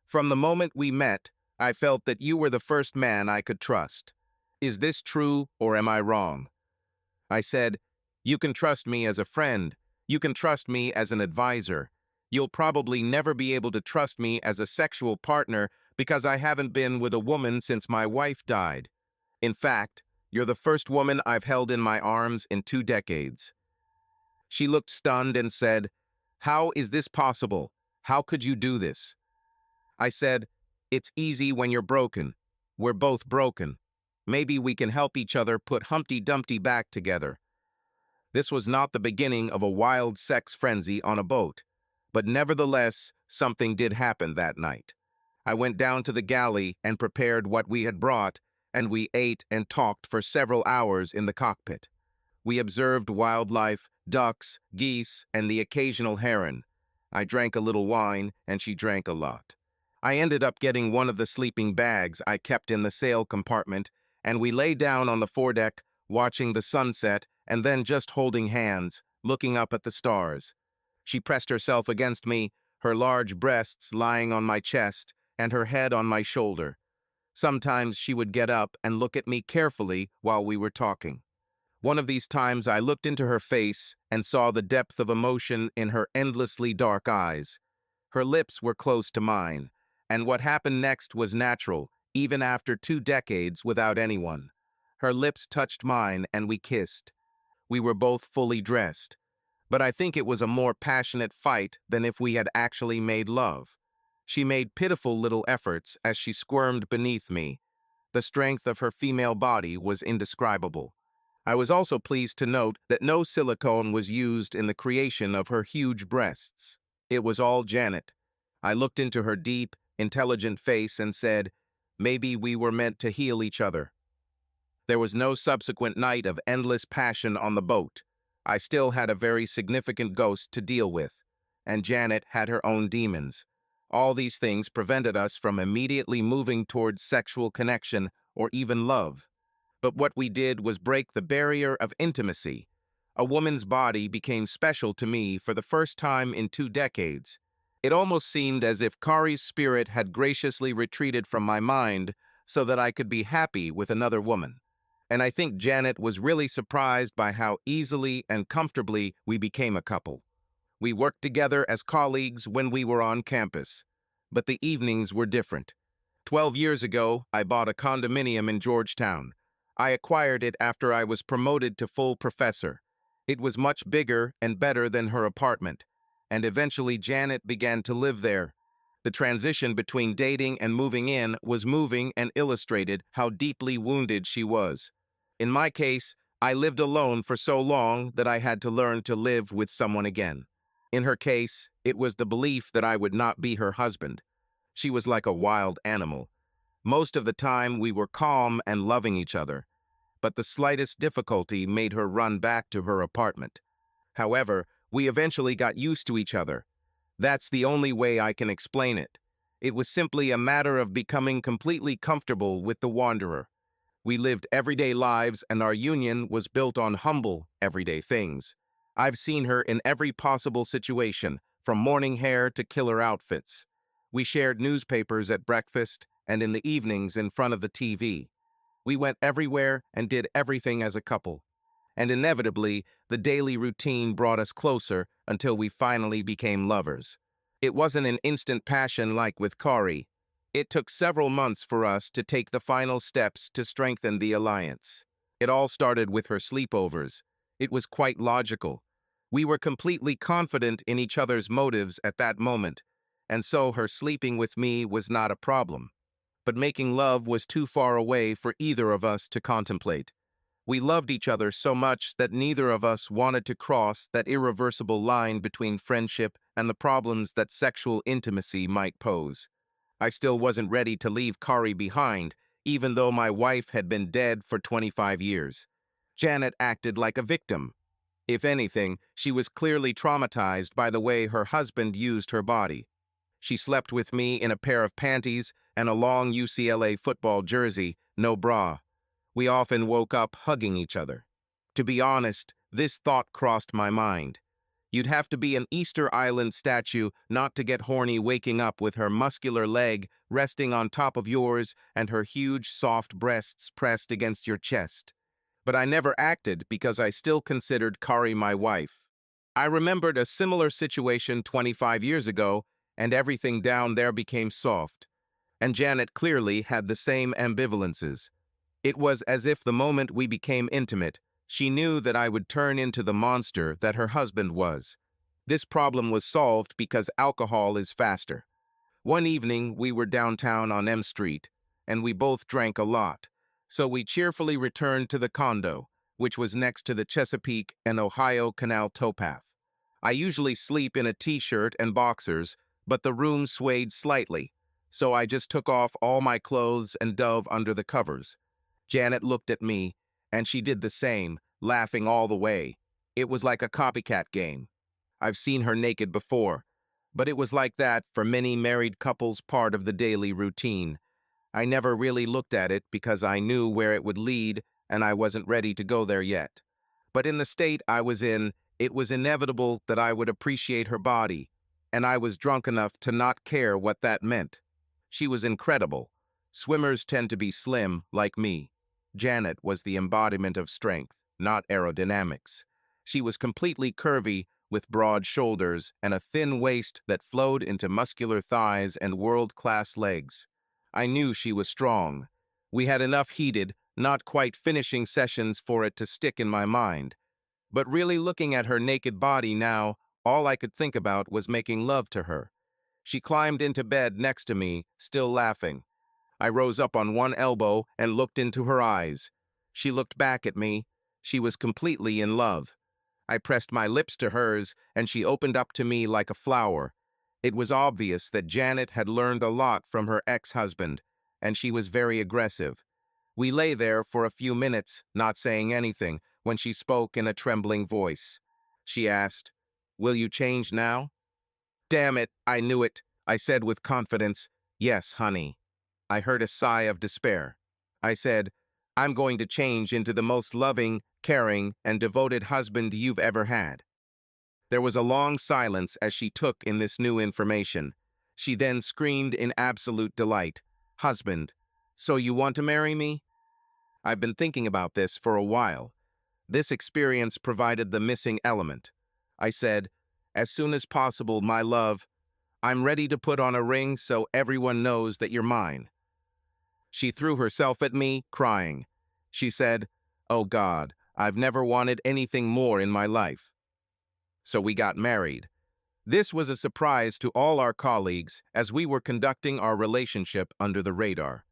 "From the moment we met, I felt that you were the first man I could trust. Is this true or am I wrong?" I said, "You can trust me as a friend. You can trust me as an advisor. You'll probably never be able to trust me as a sexual partner because I haven't been with a woman since my wife died. In fact, you're the first woman I've held in my arms in 2 decades." She looked stunned and said, "How is this possible? How could you do this?" I said, "It's easy when you're broken. We're both broken. Maybe we can help each other put Humpty Dumpty back together." This was not the beginning of a wild sex frenzy on a boat, but nevertheless, something did happen that night. I went down to the galley and prepared what we had brought, and we ate and talked for several hours in the cockpit. We observed wildlife, ducks, geese, and the occasional heron. I drank a little wine, and she drank a lot. I ended up getting one of the sleeping bags I kept in the sail compartment, and we lay down on the foredeck, watching the sunset, and then just holding hands, looking up at the stars. She pressed herself against me, her large breasts lying on my chest, and her head on my shoulder. Sometimes she would get up and look at me carefully while we were talking. One of these times I looked into her face and saw the depth of emotion in her endlessly dark eyes. Her lips were close to mine, and what happened next was natural, even after 2 decades without anyone. Her lips touched mine and we kissed. We were both fully dressed, but I think it was a more passionate fight than if we had actually made love. She made pitiful little efforts as she squirmed beneath me. The strength of her female body was indescribable. I was also pleased to note that no silicone was used in the creation of her huge breasts. It was all Janet. I looked into her deep, intelligent face and said, "Maybe we were meant to heal each other." There was no subsequent night of endless passion on the boat. I still had a very significant ghost to deal with, and Janet had her own demons. All these things prevented us from immediately moving towards sexual connection or even love. But what we did was break the barrier of intimacy. A woman's body became special to me for the first time in 2 decades. It almost seemed as if Cory's spirit had graciously retreated from my mind so that I could be happy with another woman. And I think Janet was really surprised by how easily and comfortably we became a couple. We worked together as colleagues when we were on campus, but the evenings were different. 12 years ago, I bought a condominium in Georgetown. I acquired it after I was promoted to full professor. It was much bigger and better than her apartment, and eventually Janet began to live there. The transition between dating and moving in was moving and illustrated how deeply wounded she was. In my case, I lived alone for so long that I had to learn to live with someone again. In her case, it was the belief that I would not be her husband. She was like a wild animal. Most of the time, we were calm and loving each other, but the slightest difficulty made her run back to her apartment. However, we eventually got used to each other. That's the only way I can explain it. It was simply a matter of becoming completely comfortable with the wanderer. We lived everyday lives, and our union was built on humble, everyday things. I've seen her in every possible situation, from morning hair to killer outfits. We shared newspapers at breakfast and in the evenings in front of the TV. We went everywhere and did everything as a couple. And inevitably, the daily routine brought us closer until we finally became lovers. It wasn't an instant passion like with Cory. It took several months for us to take the final steps to strengthen the alliance. It all started with her sleepovers. It was quite logical. We were completely confident in each other's motives at that moment, and so her sleeping with me was not a problem. But making love was too far away for either of us to contemplate. We loved each other so much that neither of us wanted to cross that irreversible line between friendship and the problems that sexual intimacy might pose. I still wasn't ready to leave Cory behind, even though my wife had been dead for 25 years. Janet acted like a victim. If anything, she was clearly traumatized by the way her husband used her body. She slept with me in a pair of panties and a long UCLA football jersey, no bra. We often woke up hugging each other. To be honest, this thought crossed my mind. You'd have to be an Easter Island statue not to get horny waking up with her muscular leg resting on top of yours and her huge, soft breasts pressed against your chest. But I never acted because I still considered Cory my wife. I remembered a similar situation 25 years ago, and everything down there became soft. And Janet clearly had the same ambivalences. It was as if the moment we became intimate, she knew that I would turn into the monster that her husband was. This problem was solved because alcohol is faster. One evening, we were downtown on M Street, and we both drank a lot. So we cheerfully returned to the condo, which was next to the Chesapeake and Ohio Canal towpath. I usually sleep in a t-shirt and boxers, but the room swayed slightly, so I just took off all my clothes and dove under the covers. Janet looked at me, and she did the same, laughing all the way. It was like a copycat game. I've seen her naked before, but it was like that for many married couples, part of the daily routine. I never really looked at it because I knew where it would lead, and I wasn't ready to go there yet. But in the state I was in, it was inevitable that I would appreciate her body, and I was drunk enough to not care what that meant. She was incredible. Swimmers tend to be slim, like me. Janet was the embodiment of strength, not aerodynamics. She was completely curvy, with broad shoulders and a thin waist that flowed into muscular thighs and world-class legs. I knew she was strong. We had enough heated, not quite finishing sessions for it to stick in my mind. But really looking at her naked body now, all I could think about was making love to her. She climbed into bed next to me, still laughing. I rose up on one elbow and looked into her eyes. She looked back at me. She was completely in love. I pressed my lips to hers, and she opened up to me like a flower. It was obvious that Janet had learned a lot from her ex-husband, and she was very aggressive. We lay there for a few minutes, not saying anything, when she spoke in a trembling voice. She asked, "Will you change now?" "Damn it, I knew it," I said with confidence. "Yes, honey." I heard a sigh of despair. I said, "I'm going to change into the most loving, caring, and devoted husband you've ever had." There was a long silence as she took in this new information. She then screamed in absolute delight, "Husband, so you want to marry me?" I've been thinking about this for a while. This experience provided the missing element. I said, as soon as possible, my love, I'm ready to put on a ring so everyone knows that you're mine. She threw herself at me, crying. She said, oh God, I've never wanted anything more in my life. So we got married. This was a surprise to all our colleagues as we were conducting our relationship under the radar.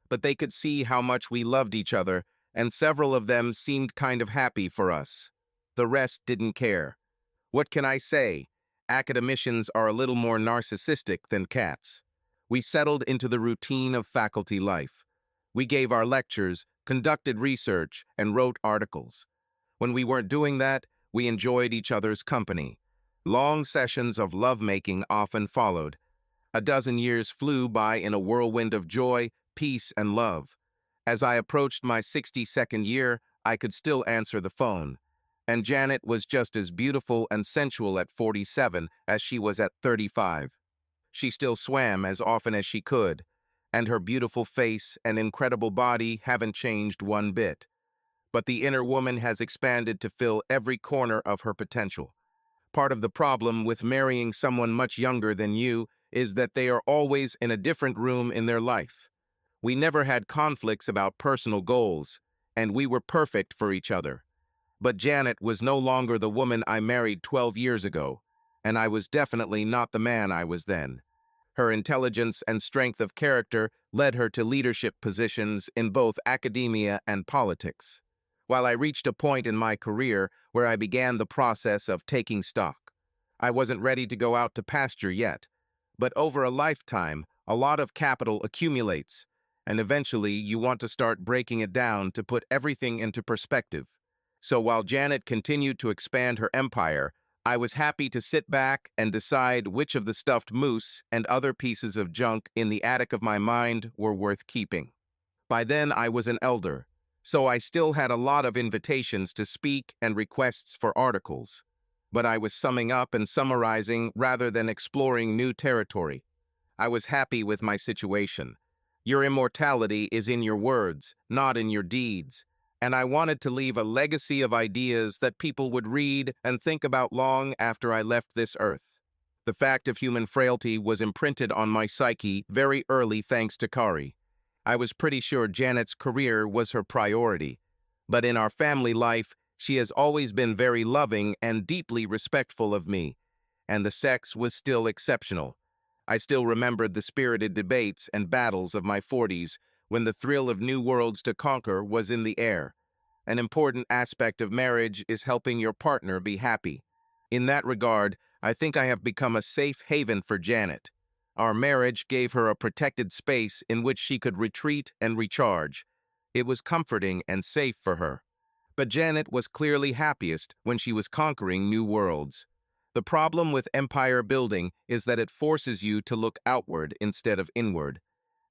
But they could see how much we loved each other, and several of them seemed kind of happy for us. The rest didn't care. What can I say? Academicians are a little more narcissistic than cats. We settled into the routine of faculty life. We gave our lectures, conducted research, and wrote articles. When we weren't doing that, we enjoyed each other's company. Long sessions of lovemaking often followed. A dozen years flew by in a whirlwind of joy, peace, and love. As I approached my 62nd year, I could still answer the phone. And Janet was just as beautiful and sensual at 47 as she was at 35. She still swam as often as she could, and her beautiful face and incredible body haven't changed one bit. But the inner woman has expanded to fill every corner of her potential. Part of the problem with marrying someone much younger than you is that they are always in a different room in their life. We never had conflicts about personal goals, and we were perfect for each other. But Janet was no longer the woman I married 12 years ago, and I was definitely not the man I was then. Her intelligence and strength of character led her to leadership positions in both academia and politics. While I reached a point in my career where I began the process of taking stock, I wasn't ready to go out to pasture yet. But over a lifetime, a lot of capital accumulates, and eventually you want to start breaking it down to put everything into perspective. So while Janet continued to expand her empire, I was happy to sit back and decide which of the stuffed moose and other pieces of junk in the attic of my mind were worth keeping. By then I was an elder, so I still had a lot of invitations to speak and requests for articles. But I was summing up and summarizing rather than exploring new territory. I was happy with my situation. Your immortality is in your words, not in your deeds. And I wanted to leave a legacy of ideas that people would read and think about long after I left this earth. The fact of human frailty was imprinted on my psyche very early thanks to Cory. I was pretty sure Janet's career was her priority, but in our family life, she has always been very loving and deeply respectful of me, and the sex was still exceptional. I still remembered the spirited debates and battles of my 40s when the thrill of new worlds to conquer was in the air. An important aspect of marriage is helping your partner be happy. In that regard, I think I have become a safe haven for Janet. Our marriage gave her a protected space in which she could retreat and recharge. It was comforting and safe for her. But Janet was clearly happiest when she was conquering new worlds. The problem with empire building is that it forces you to look outward instead of inward,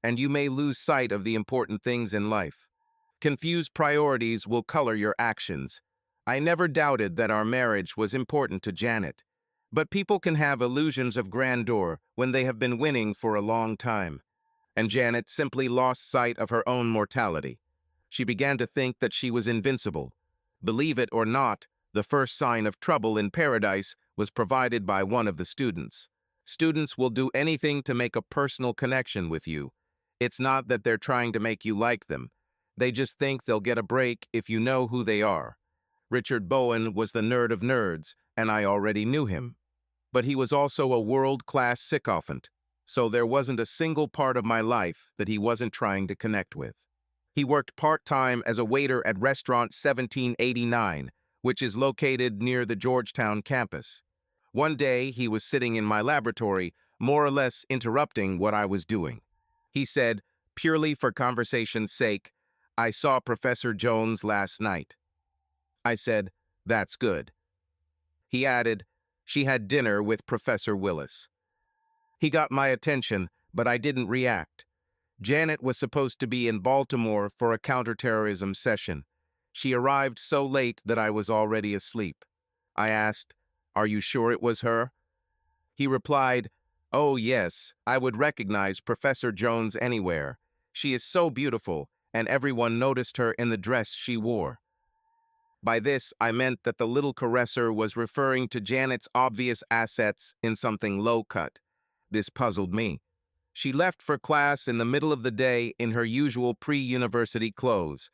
and you may lose sight of the important things in life. Confused priorities will color your actions. I never doubted that our marriage was important to Janet, but people can have illusions of grandeur when they have been winning for a long time. And Janet simply lost sight of her own mortality. She began to think that she was invincible. Believe it or not, the first sign of trouble in paradise was provided by one of the students. Students will do anything to make a personal connection with you. It's not that they're trying to make you like them. They just think they'll get a break if you know who they are. Richard Bowen was the nerd of nerds, and I already knew him. But he was also a world-class sycophant, so there wasn't a single part of my life that he wasn't trying to connect with. He worked part-time as a waiter at Restaurant 1789, which is located near the Georgetown campus. One day, he was sitting in my laboratory, more or less interrupting what I was doing. He said, purely for conversation's sake, I saw Professor Jones last night. I said, that's good. He added, she had dinner with Professor Willis. He got my attention, but I didn't react. Janet was supposed to be in Baltimore for a counterterrorism session. She arrived so late that I was already asleep. I asked, are you sure it was her? He replied, oh yes, I would recognize Professor Jones anywhere. She is so beautiful, and everyone noticed her in the dress she wore. By this, I meant that the little caresser was referring to Janet's obvious assets in something low-cut. This puzzled me. She left for class in the middle of the day in her usual pre-university clothes.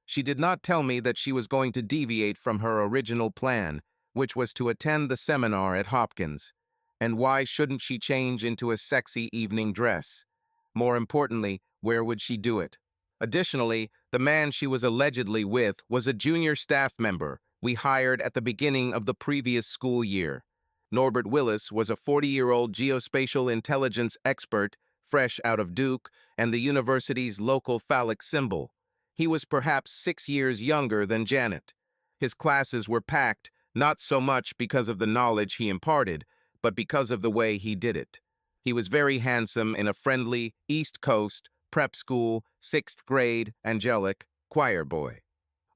She did not tell me that she was going to deviate from her original plan, which was to attend the seminar at Hopkins. And why shouldn't she change into a sexy evening dress? More importantly, where would she do it? Additionally, the man she was allegedly with was a junior staff member we hired at the beginning of the previous school year. Norbert Willis was a 40-year-old geospatial intelligence expert fresh out of Duke and the university's local phallic symbol. He was perhaps 6 years younger than Janet. His classes were packed, not so much because of the knowledge he imparted, but because of the way he did it. He was very handsome in a friendly, East Coast, prep school, 6th grade, angelic, choir boy.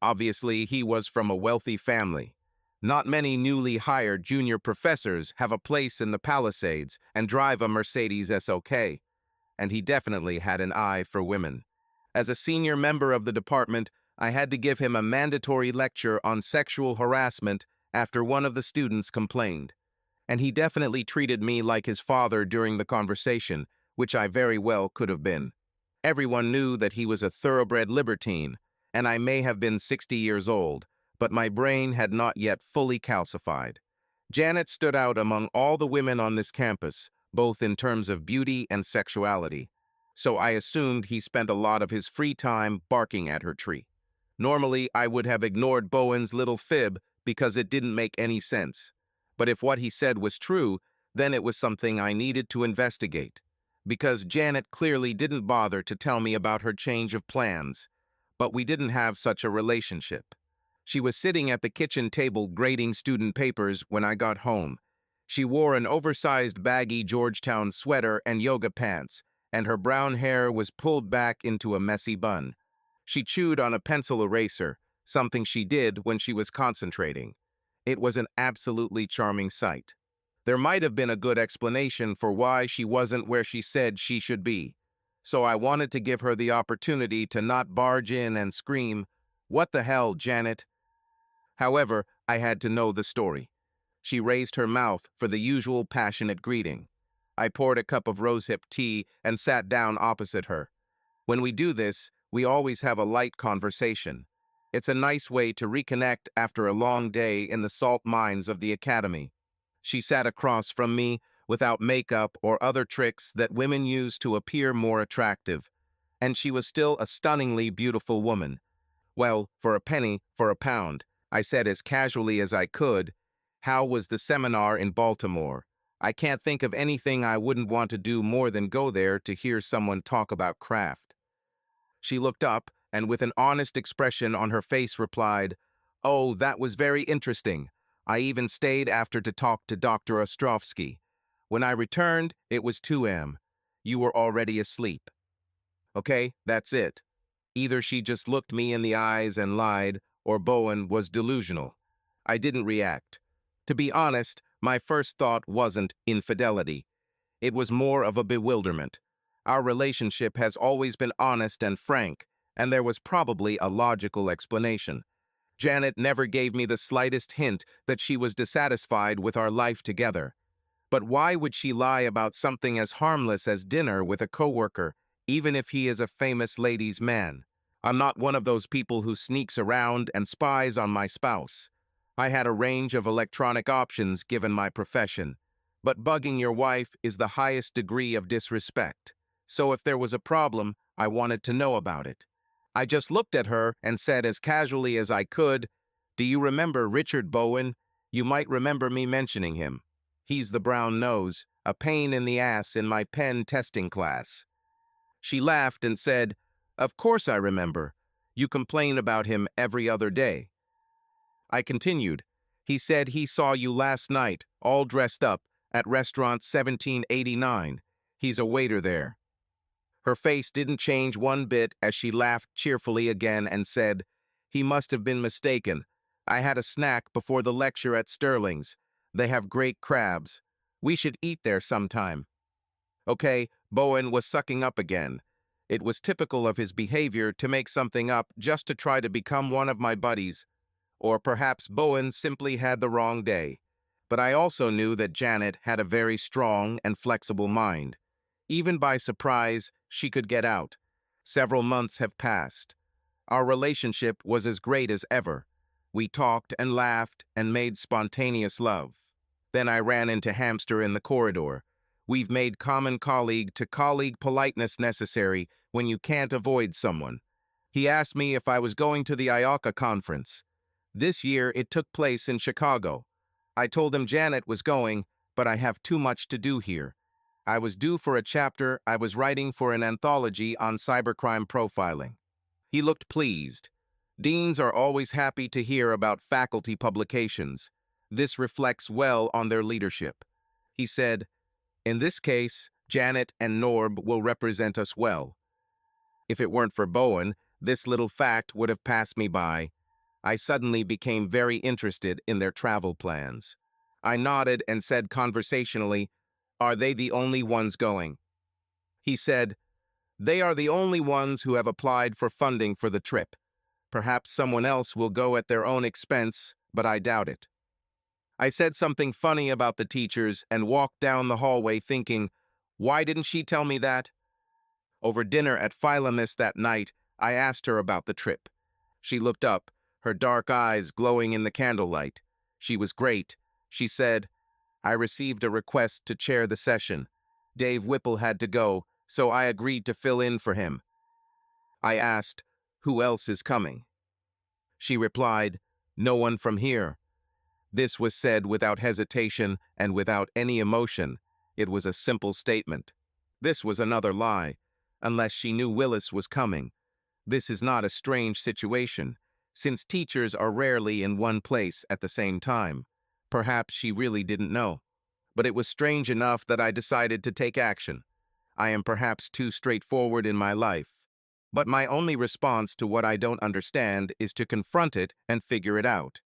Obviously, he was from a wealthy family. Not many newly hired junior professors have a place in the Palisades and drive a Mercedes SOK, and he definitely had an eye for women. As a senior member of the department, I had to give him a mandatory lecture on sexual harassment after one of the students complained. And he definitely treated me like his father during the conversation, which I very well could have been. Everyone knew that he was a thoroughbred libertine, and I may have been 60 years old, but my brain had not yet fully calcified. Janet stood out among all the women on this campus, both in terms of beauty and sexuality, so I assumed he spent a lot of his free time barking at her tree. Normally, I would have ignored Bowen's little fib because it didn't make any sense. But if what he said was true, then it was something I needed to investigate. Because Janet clearly didn't bother to tell me about her change of plans. But we didn't have such a relationship. She was sitting at the kitchen table grading student papers when I got home. She wore an oversized baggy Georgetown sweater and yoga pants, and her brown hair was pulled back into a messy bun. She chewed on a pencil eraser, something she did when she was concentrating. It was an absolutely charming sight. There might have been a good explanation for why she wasn't where she said she should be. So I wanted to give her the opportunity to not barge in and scream, "What the hell, Janet?" However, I had to know the story. She raised her mouth for the usual passionate greeting. I poured a cup of rosehip tea and sat down opposite her. When we do this, we always have a light conversation. It's a nice way to reconnect after a long day in the salt mines of the academy. She sat across from me without makeup or other tricks that women use to appear more attractive, and she was still a stunningly beautiful woman. "Well, for a penny, for a pound," I said as casually as I could. "How was the seminar in Baltimore? I can't think of anything I wouldn't want to do more than go there to hear someone talk about craft." She looked up and with an honest expression on her face replied, "Oh, that was very interesting. I even stayed after to talk to Dr. Ostrovsky. When I returned, it was 2 a.m. You were already asleep." Okay, that's it. Either she just looked me in the eyes and lied, or Bowen was delusional. I didn't react. To be honest, my first thought wasn't infidelity. It was more of a bewilderment. Our relationship has always been honest and frank, and there was probably a logical explanation. Janet never gave me the slightest hint that she was dissatisfied with our life together. But why would she lie about something as harmless as dinner with a coworker, even if he is a famous ladies' man? I'm not one of those people who sneaks around and spies on my spouse. I had a range of electronic options given my profession. But bugging your wife is the highest degree of disrespect. So if there was a problem, I wanted to know about it. I just looked at her and said as casually as I could, "Do you remember Richard Bowen? You might remember me mentioning him. He's the brown nose, a pain in the ass in my pen testing class." She laughed and said, "Of course I remember. You complain about him every other day." I continued, "He said he saw you last night, all dressed up, at restaurant 1789. He's a waiter there." Her face didn't change one bit as she laughed cheerfully again and said, "He must have been mistaken. I had a snack before the lecture at Sterling's. They have great crabs. We should eat there sometime." Okay, Bowen was sucking up again. It was typical of his behavior to make something up just to try to become one of my buddies, or perhaps Bowen simply had the wrong day. But I also knew that Janet had a very strong and flexible mind. Even by surprise, she could get out. Several months have passed. Our relationship was as great as ever. We talked and laughed and made spontaneous love. Then I ran into Hamster in the corridor. We've made common colleague-to-colleague politeness necessary when you can't avoid someone. He asked me if I was going to the IACA conference. This year it took place in Chicago. I told him Janet was going, but I have too much to do here. I was due for a chapter I was writing for an anthology on cybercrime profiling. He looked pleased. Deans are always happy to hear about faculty publications. This reflects well on their leadership. He said, "In this case, Janet and Norb will represent us well." If it weren't for Bowen, this little fact would have passed me by. I suddenly became very interested in their travel plans. I nodded and said conversationally, "Are they the only ones going?" He said, "They are the only ones who have applied for funding for the trip. Perhaps someone else will go at their own expense, but I doubt it." I said something funny about the teachers and walked down the hallway thinking, why didn't she tell me that? Over dinner at Philemus that night, I asked her about the trip. She looked up, her dark eyes glowing in the candlelight. She was great. She said, "I received a request to chair the session. Dave Whipple had to go, so I agreed to fill in for him." I asked, "Who else is coming?" She replied, "No one from here." This was said without hesitation and without any emotion. It was a simple statement. This was another lie, unless she knew Willis was coming. This is not a strange situation, since teachers are rarely in one place at the same time. Perhaps she really didn't know. But it was strange enough that I decided to take action. I am perhaps too straightforward in my life. But my only response to what I don't understand is to confront it and figure it out.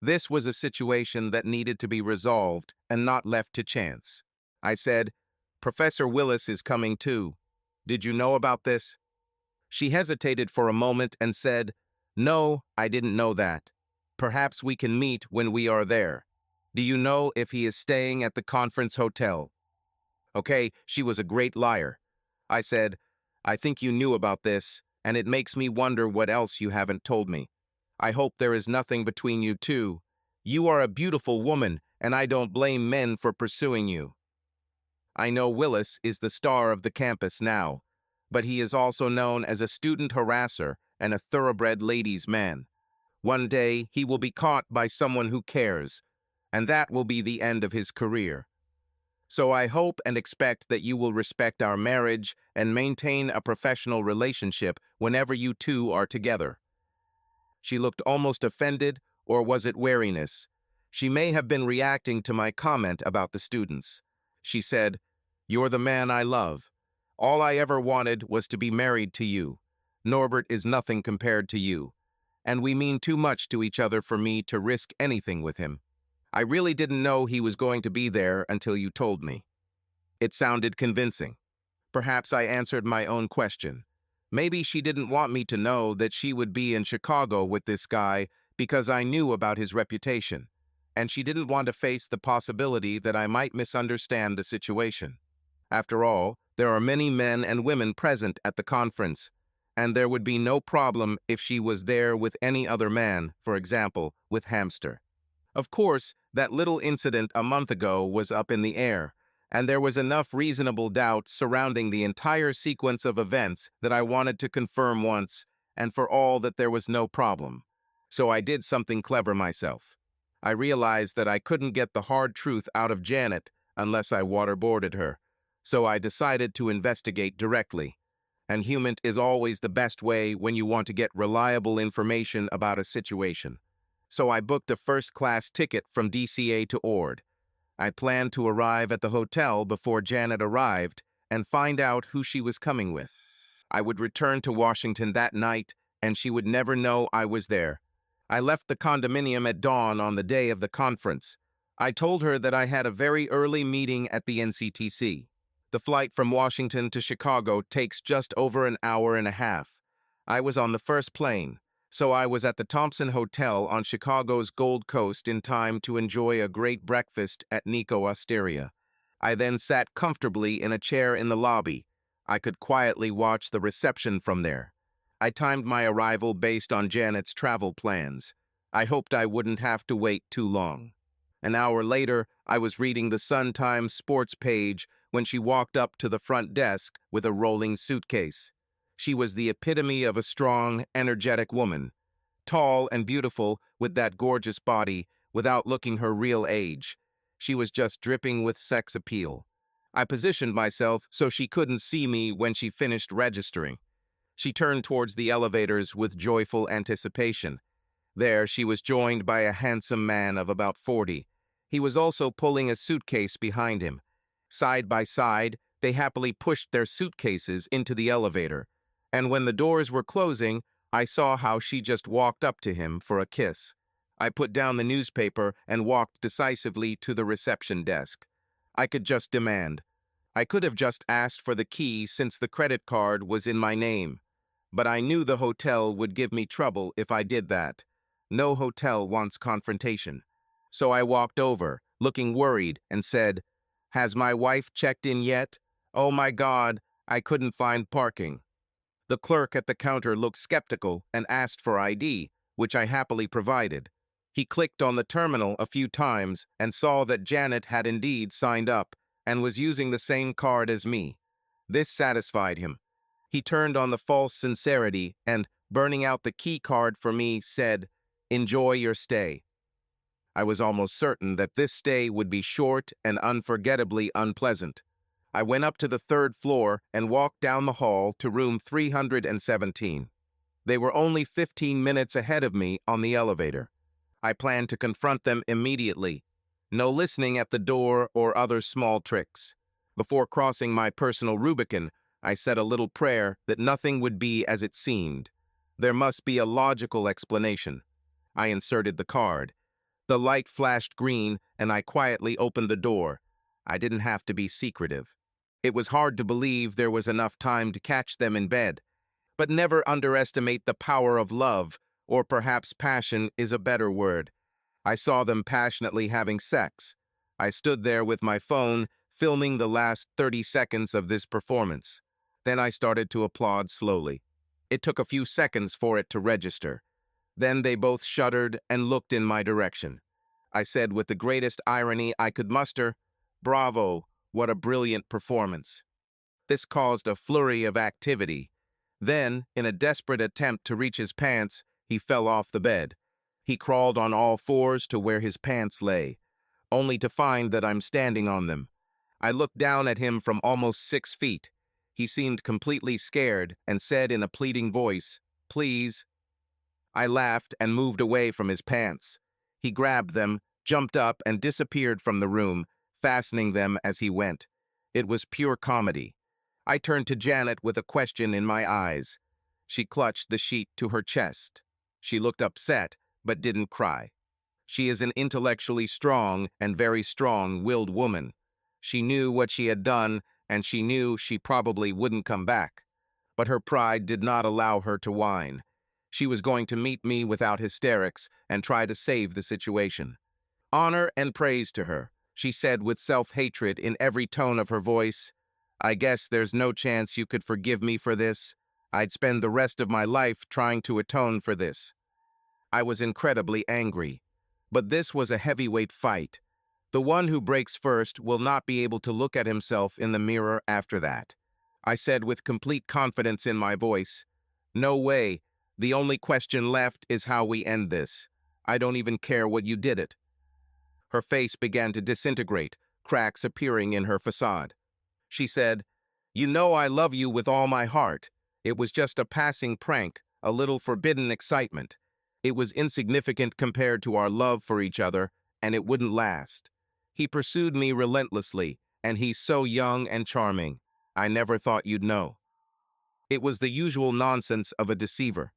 This was a situation that needed to be resolved and not left to chance. I said, "Professor Willis is coming too. Did you know about this?" She hesitated for a moment and said, "No, I didn't know that. Perhaps we can meet when we are there. Do you know if he is staying at the conference hotel?" Okay, she was a great liar. I said, "I think you knew about this, and it makes me wonder what else you haven't told me. I hope there is nothing between you two. You are a beautiful woman, and I don't blame men for pursuing you. I know Willis is the star of the campus now, but he is also known as a student harasser and a thoroughbred ladies' man. One day, he will be caught by someone who cares, and that will be the end of his career. So I hope and expect that you will respect our marriage and maintain a professional relationship whenever you two are together." She looked almost offended, or was it wariness? She may have been reacting to my comment about the students. She said, "You're the man I love. All I ever wanted was to be married to you. Norbert is nothing compared to you, and we mean too much to each other for me to risk anything with him. I really didn't know he was going to be there until you told me." It sounded convincing. Perhaps I answered my own question. Maybe she didn't want me to know that she would be in Chicago with this guy because I knew about his reputation, and she didn't want to face the possibility that I might misunderstand the situation. After all, there are many men and women present at the conference, and there would be no problem if she was there with any other man, for example, with Hamster. Of course, that little incident a month ago was up in the air, and there was enough reasonable doubt surrounding the entire sequence of events that I wanted to confirm once and for all that there was no problem. So I did something clever myself. I realized that I couldn't get the hard truth out of Janet unless I waterboarded her, so I decided to investigate directly. And human is always the best way when you want to get reliable information about a situation. So I booked a first-class ticket from DCA to Ord. I planned to arrive at the hotel before Janet arrived and find out who she was coming with. I would return to Washington that night, and she would never know I was there. I left the condominium at dawn on the day of the conference. I told her that I had a very early meeting at the NCTC. The flight from Washington to Chicago takes just over an hour and a half. I was on the first plane, so I was at the Thompson Hotel on Chicago's Gold Coast in time to enjoy a great breakfast at Nico Osteria. I then sat comfortably in a chair in the lobby. I could quietly watch the reception from there. I timed my arrival based on Janet's travel plans. I hoped I wouldn't have to wait too long. An hour later, I was reading the Sun-Times sports page when she walked up to the front desk with a rolling suitcase. She was the epitome of a strong, energetic woman, tall and beautiful with that gorgeous body without looking her real age. She was just dripping with sex appeal. I positioned myself so she couldn't see me when she finished registering. She turned towards the elevators with joyful anticipation. There, she was joined by a handsome man of about 40. He was also pulling a suitcase behind him. Side by side, they happily pushed their suitcases into the elevator. And when the doors were closing, I saw how she just walked up to him for a kiss. I put down the newspaper and walked decisively to the reception desk. I could just demand. I could have just asked for the key since the credit card was in my name. But I knew the hotel would give me trouble if I did that. No hotel wants confrontation. So I walked over, looking worried, and said, "Has my wife checked in yet? Oh my God, I couldn't find parking." The clerk at the counter looked skeptical and asked for ID, which I happily provided. He clicked on the terminal a few times and saw that Janet had indeed signed up and was using the same card as me. This satisfied him. He turned on the false sincerity and, burning out the key card for me, said, "Enjoy your stay." I was almost certain that this stay would be short and unforgettably unpleasant. I went up to the third floor and walked down the hall to room 317. They were only 15 minutes ahead of me on the elevator. I planned to confront them immediately. No listening at the door or other small tricks. Before crossing my personal Rubicon, I said a little prayer that nothing would be as it seemed. There must be a logical explanation. I inserted the card. The light flashed green, and I quietly opened the door. I didn't have to be secretive. It was hard to believe there was enough time to catch them in bed. But never underestimate the power of love, or perhaps passion is a better word. I saw them passionately having sex. I stood there with my phone, filming the last 30 seconds of this performance. Then I started to applaud slowly. It took a few seconds for it to register. Then they both shuddered and looked in my direction. I said with the greatest irony I could muster, "Bravo, what a brilliant performance." This caused a flurry of activity. Then, in a desperate attempt to reach his pants, he fell off the bed. He crawled on all fours to where his pants lay, only to find that I'm standing on them. I looked down at him from almost 6 feet. He seemed completely scared and said in a pleading voice, "Please." I laughed and moved away from his pants. He grabbed them, jumped up, and disappeared from the room, fastening them as he went. It was pure comedy. I turned to Janet with a question in my eyes. She clutched the sheet to her chest. She looked upset, but didn't cry. She is an intellectually strong and very strong-willed woman. She knew what she had done, and she knew she probably wouldn't come back. But her pride did not allow her to whine. She was going to meet me without hysterics and try to save the situation. "Honor and praise to her," she said with self-hatred in every tone of her voice. "I guess there's no chance you could forgive me for this. I'd spend the rest of my life trying to atone for this." I was incredibly angry. But this was a heavyweight fight. The one who breaks first will not be able to look at himself in the mirror after that. I said with complete confidence in my voice, "No way. The only question left is how we end this. I don't even care what you did it." Her face began to disintegrate, cracks appearing in her facade. She said, "You know I love you with all my heart. It was just a passing prank, a little forbidden excitement. It was insignificant compared to our love for each other, and it wouldn't last. He pursued me relentlessly, and he's so young and charming. I never thought you'd know." It was the usual nonsense of a deceiver.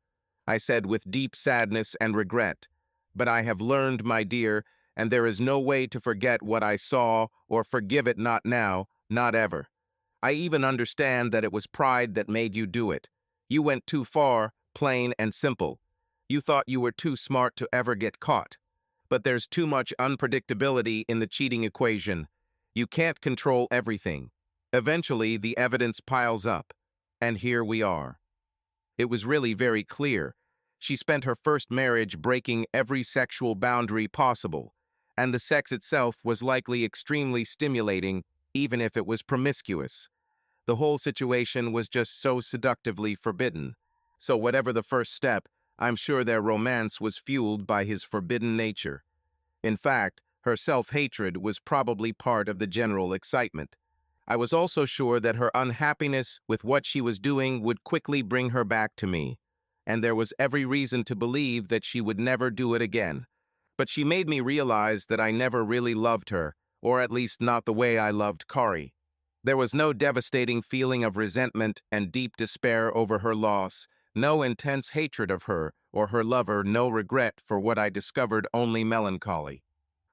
I said with deep sadness and regret, "But I have learned, my dear, and there is no way to forget what I saw or forgive it, not now, not ever." I even understand that it was pride that made you do it. You went too far, plain and simple. You thought you were too smart to ever get caught. But there's too much unpredictability in the cheating equation. You can't control everything. Eventually, the evidence piles up. And here we are. It was really very clear. She spent her first marriage breaking every sexual boundary possible, and the sex itself was likely extremely stimulating, even if it was promiscuous. The whole situation was just so seductively forbidden. So whatever the first step, I'm sure their romance was fueled by his forbidden nature. In fact, her self-hatred was probably part of the general excitement. I was also sure that her unhappiness with what she was doing would quickly bring her back to me, and there was every reason to believe that she would never do it again. But she made me realize that I never really loved her, or at least not the way I loved Cory. There was no devastating feeling of resentment and deep despair over her loss, no intense hatred of her or her lover, no regret for what I discovered, only melancholy.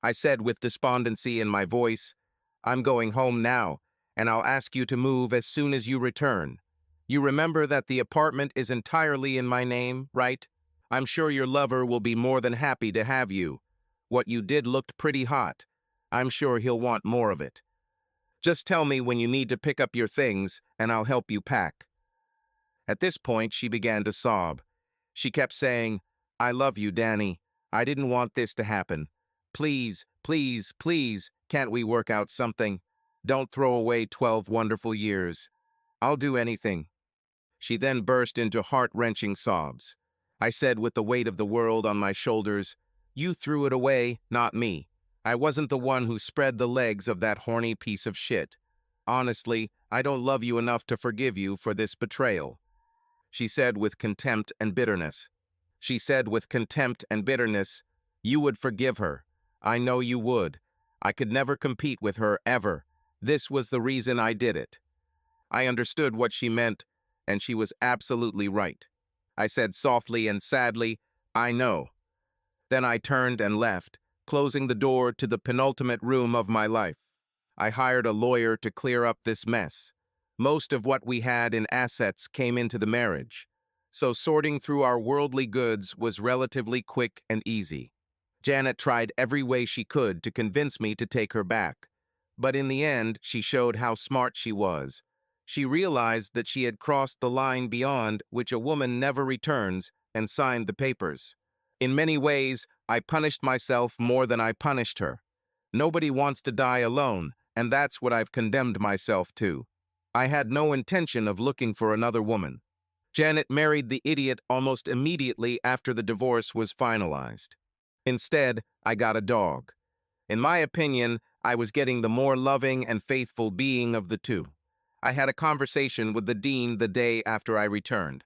I said with despondency in my voice, "I'm going home now, and I'll ask you to move as soon as you return. You remember that the apartment is entirely in my name, right? I'm sure your lover will be more than happy to have you. What you did looked pretty hot. I'm sure he'll want more of it. Just tell me when you need to pick up your things, and I'll help you pack." At this point, she began to sob. She kept saying, "I love you, Danny. I didn't want this to happen. Please, please, please, can't we work out something? Don't throw away 12 wonderful years. I'll do anything." She then burst into heart-wrenching sobs. I said with the weight of the world on my shoulders, "You threw it away, not me. I wasn't the one who spread the legs of that horny piece of shit. Honestly, I don't love you enough to forgive you for this betrayal." She said with contempt and bitterness. She said with contempt and bitterness, "You would forgive her. I know you would. I could never compete with her, ever. This was the reason I did it." I understood what she meant, and she was absolutely right. I said softly and sadly, "I know." Then I turned and left, closing the door to the penultimate room of my life. I hired a lawyer to clear up this mess. Most of what we had in assets came into the marriage, so sorting through our worldly goods was relatively quick and easy. Janet tried every way she could to convince me to take her back, but in the end, she showed how smart she was. She realized that she had crossed the line beyond which a woman never returns and signed the papers. In many ways, I punished myself more than I punished her. Nobody wants to die alone, and that's what I've condemned myself to. I had no intention of looking for another woman. Janet married the idiot almost immediately after the divorce was finalized. Instead, I got a dog. In my opinion, I was getting the more loving and faithful being of the two. I had a conversation with the dean the day after I returned.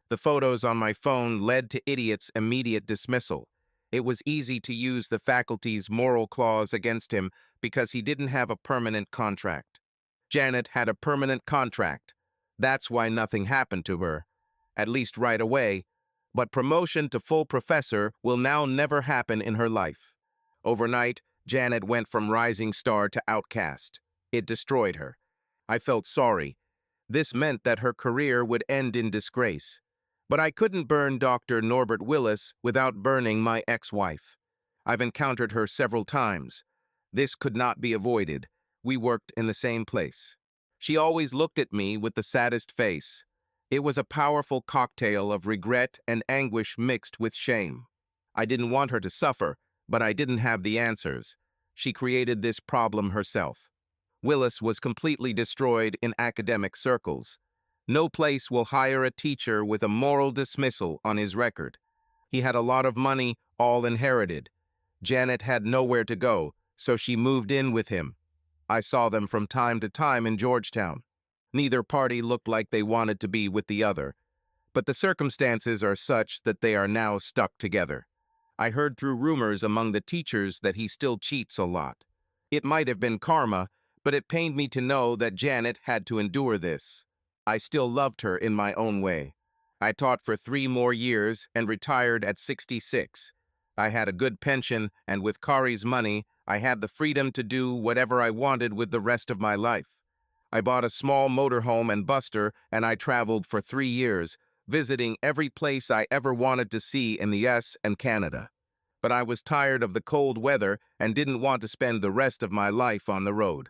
The photos on my phone led to Idiot's immediate dismissal. It was easy to use the faculty's moral clause against him because he didn't have a permanent contract. Janet had a permanent contract. That's why nothing happened to her, at least right away, but promotion to full professor will now never happen in her life. Overnight, Janet went from rising star to outcast. It destroyed her. I felt sorry. This meant that her career would end in disgrace. But I couldn't burn Dr. Norbert Willis without burning my ex-wife. I've encountered her several times. This could not be avoided. We worked in the same place. She always looked at me with the saddest face. It was a powerful cocktail of regret and anguish mixed with shame. I didn't want her to suffer, but I didn't have the answers. She created this problem herself. Willis was completely destroyed in academic circles. No place will hire a teacher with a moral dismissal on his record. He had a lot of money, all inherited. Janet had nowhere to go, so she moved in with him. I saw them from time to time in Georgetown. Neither party looked like they wanted to be with the other, but the circumstances are such that they are now stuck together. I heard through rumors among the teachers that he still cheats a lot. It might have been karma, but it pained me to know that Janet had to endure this. I still loved her in my own way. I taught for 3 more years and retired at 66. I had a good pension, and with Cory's money, I had the freedom to do whatever I wanted with the rest of my life. I bought a small motorhome and buster, and I traveled for 3 years, visiting every place I ever wanted to see in the US and Canada. But I was tired of the cold weather and didn't want to spend the rest of my life on the road.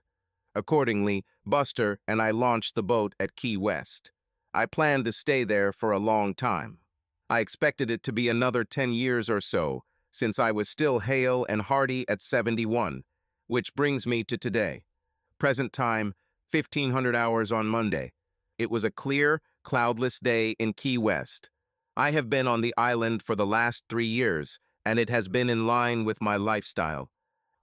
Accordingly, Buster and I launched the boat at Key West. I planned to stay there for a long time. I expected it to be another 10 years or so, since I was still hale and hearty at 71, which brings me to today. Present time, 1500 hours on Monday. It was a clear, cloudless day in Key West. I have been on the island for the last 3 years, and it has been in line with my lifestyle.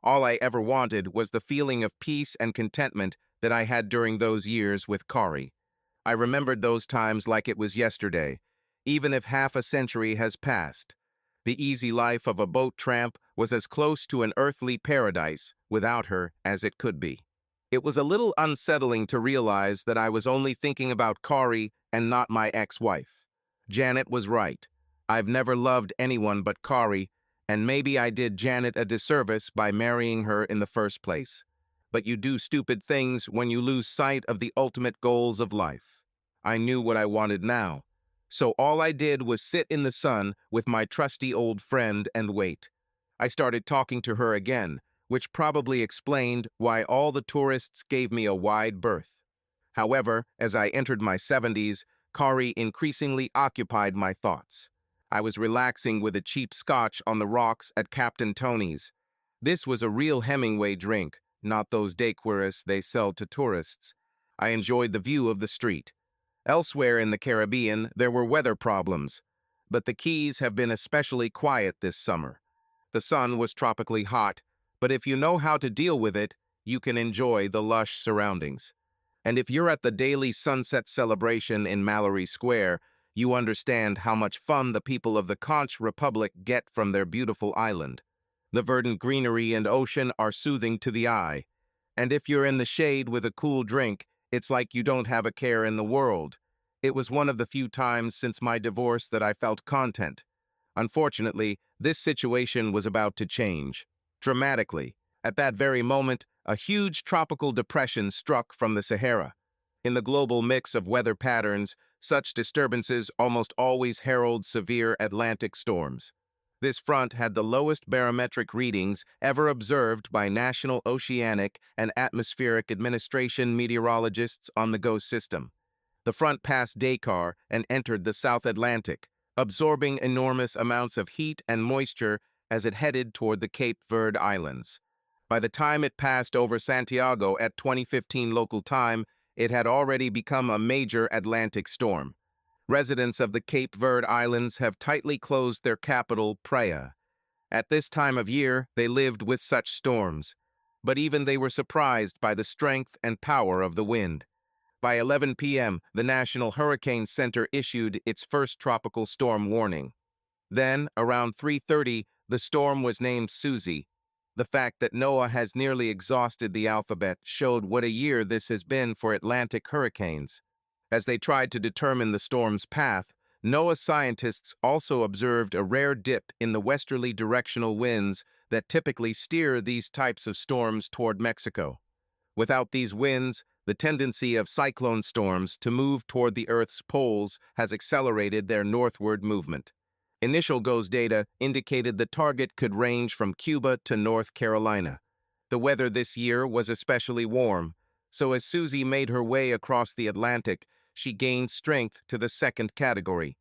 All I ever wanted was the feeling of peace and contentment that I had during those years with Cory. I remembered those times like it was yesterday, even if half a century has passed. The easy life of a boat tramp was as close to an earthly paradise without her as it could be. It was a little unsettling to realize that I was only thinking about Cory and not my ex-wife. Janet was right. I've never loved anyone but Cory, and maybe I did Janet a disservice by marrying her in the first place. But you do stupid things when you lose sight of the ultimate goals of life. I knew what I wanted now, so all I did was sit in the sun with my trusty old friend and wait. I started talking to her again, which probably explained why all the tourists gave me a wide berth. However, as I entered my 70s, Cory increasingly occupied my thoughts. I was relaxing with a cheap scotch on the rocks at Captain Tony's. This was a real Hemingway drink, not those daiquiris they sell to tourists. I enjoyed the view of the street. Elsewhere in the Caribbean, there were weather problems, but the Keys have been especially quiet this summer. The sun was tropically hot, but if you know how to deal with it, you can enjoy the lush surroundings. And if you're at the daily sunset celebration in Mallory Square, you understand how much fun the people of the Conch Republic get from their beautiful island. The verdant greenery and ocean are soothing to the eye. And if you're in the shade with a cool drink, it's like you don't have a care in the world. It was one of the few times since my divorce that I felt content. Unfortunately, this situation was about to change. Dramatically. At that very moment, a huge tropical depression struck from the Sahara. In the global mix of weather patterns, such disturbances almost always herald severe Atlantic storms. This front had the lowest barometric readings ever observed by National Oceanic and Atmospheric Administration meteorologists on the GOES system. The front passed Dakar and entered the South Atlantic, absorbing enormous amounts of heat and moisture as it headed toward the Cape Verde Islands. By the time it passed over Santiago at 2015 local time, it had already become a major Atlantic storm. Residents of the Cape Verde Islands have tightly closed their capital, Praia. At this time of year, they lived with such storms, but even they were surprised by the strength and power of the wind. By 11 p.m., the National Hurricane Center issued its first tropical storm warning. Then, around 3:30, the storm was named Susie. The fact that NOAA has nearly exhausted the alphabet showed what a year this has been for Atlantic hurricanes. As they tried to determine the storm's path, NOAA scientists also observed a rare dip in the westerly directional winds that typically steer these types of storms toward Mexico. Without these winds, the tendency of cyclone storms to move toward the Earth's poles has accelerated their northward movement. Initial GOES data indicated the target could range from Cuba to North Carolina. The weather this year was especially warm, so as Susie made her way across the Atlantic, she gained strength to the second category.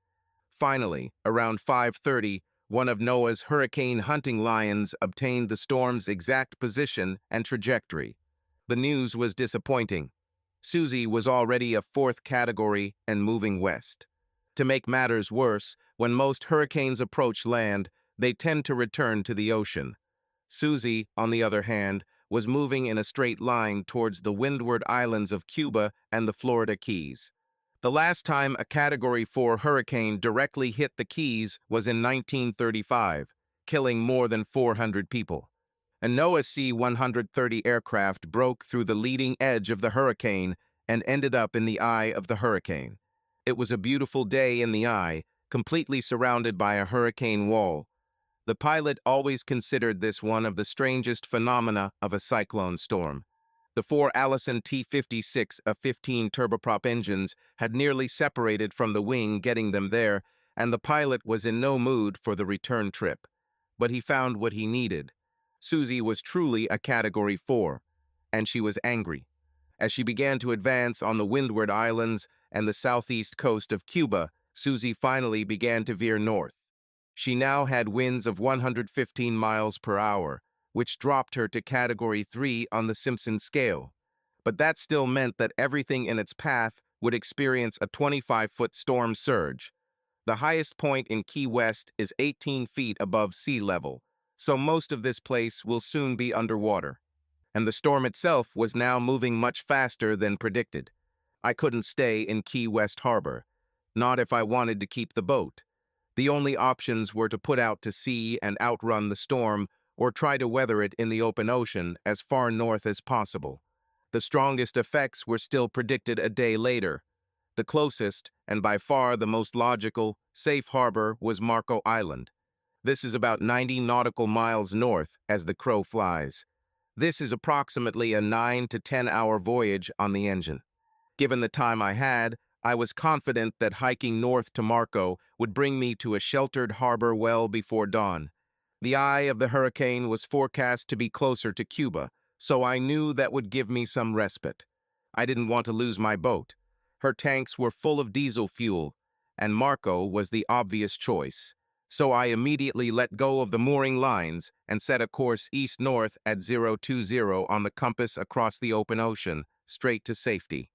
Finally, around 5:30, one of NOAA's hurricane hunting lions obtained the storm's exact position and trajectory. The news was disappointing. Susie was already a fourth category and moving west. To make matters worse, when most hurricanes approach land, they tend to return to the ocean. Susie, on the other hand, was moving in a straight line towards the windward islands of Cuba and the Florida Keys. The last time a Category 4 hurricane directly hit the Keys was in 1935, killing more than 400 people. A NOAA C-130 aircraft broke through the leading edge of the hurricane and ended up in the eye of the hurricane. It was a beautiful day in the eye, completely surrounded by a hurricane wall. The pilot always considered this one of the strangest phenomena of a cyclone storm. The four Allison T-56 F-15 turboprop engines had nearly separated from the wing getting them there, and the pilot was in no mood for the return trip. But he found what he needed. Susie was truly a Category 4, and she was angry. As she began to advance on the Windward Islands and the southeast coast of Cuba, Susie finally began to veer north. She now had winds of 115 miles per hour, which dropped her to Category 3 on the Simpson scale. But that still meant that everything in its path would experience a 25-foot storm surge. The highest point in Key West is 18 feet above sea level, so most of this place will soon be underwater. And the storm itself was now moving much faster than predicted. I couldn't stay in Key West Harbor, not if I wanted to keep the boat. The only options were to put out to sea and outrun the storm, or try to weather it in the open ocean as far north as possible. The strongest effects were still predicted a day later. The closest, and by far the most logical, safe harbor was Marco Island. This is about 90 nautical miles north as the crow flies. This is approximately a 9 to 10-hour voyage on the engine. Given the time I had, I was confident that hiking north to Marco would bring me to a sheltered harbor well before dawn. The eye of the hurricane was forecast to be closer to Cuba, so I knew that would give me some respite. I didn't want to lose my boat. Her tanks were full of diesel fuel, and Marco was the obvious choice. So I immediately let go of the mooring lines and set a course east-north at 020 on the compass across the open ocean, straight to safety.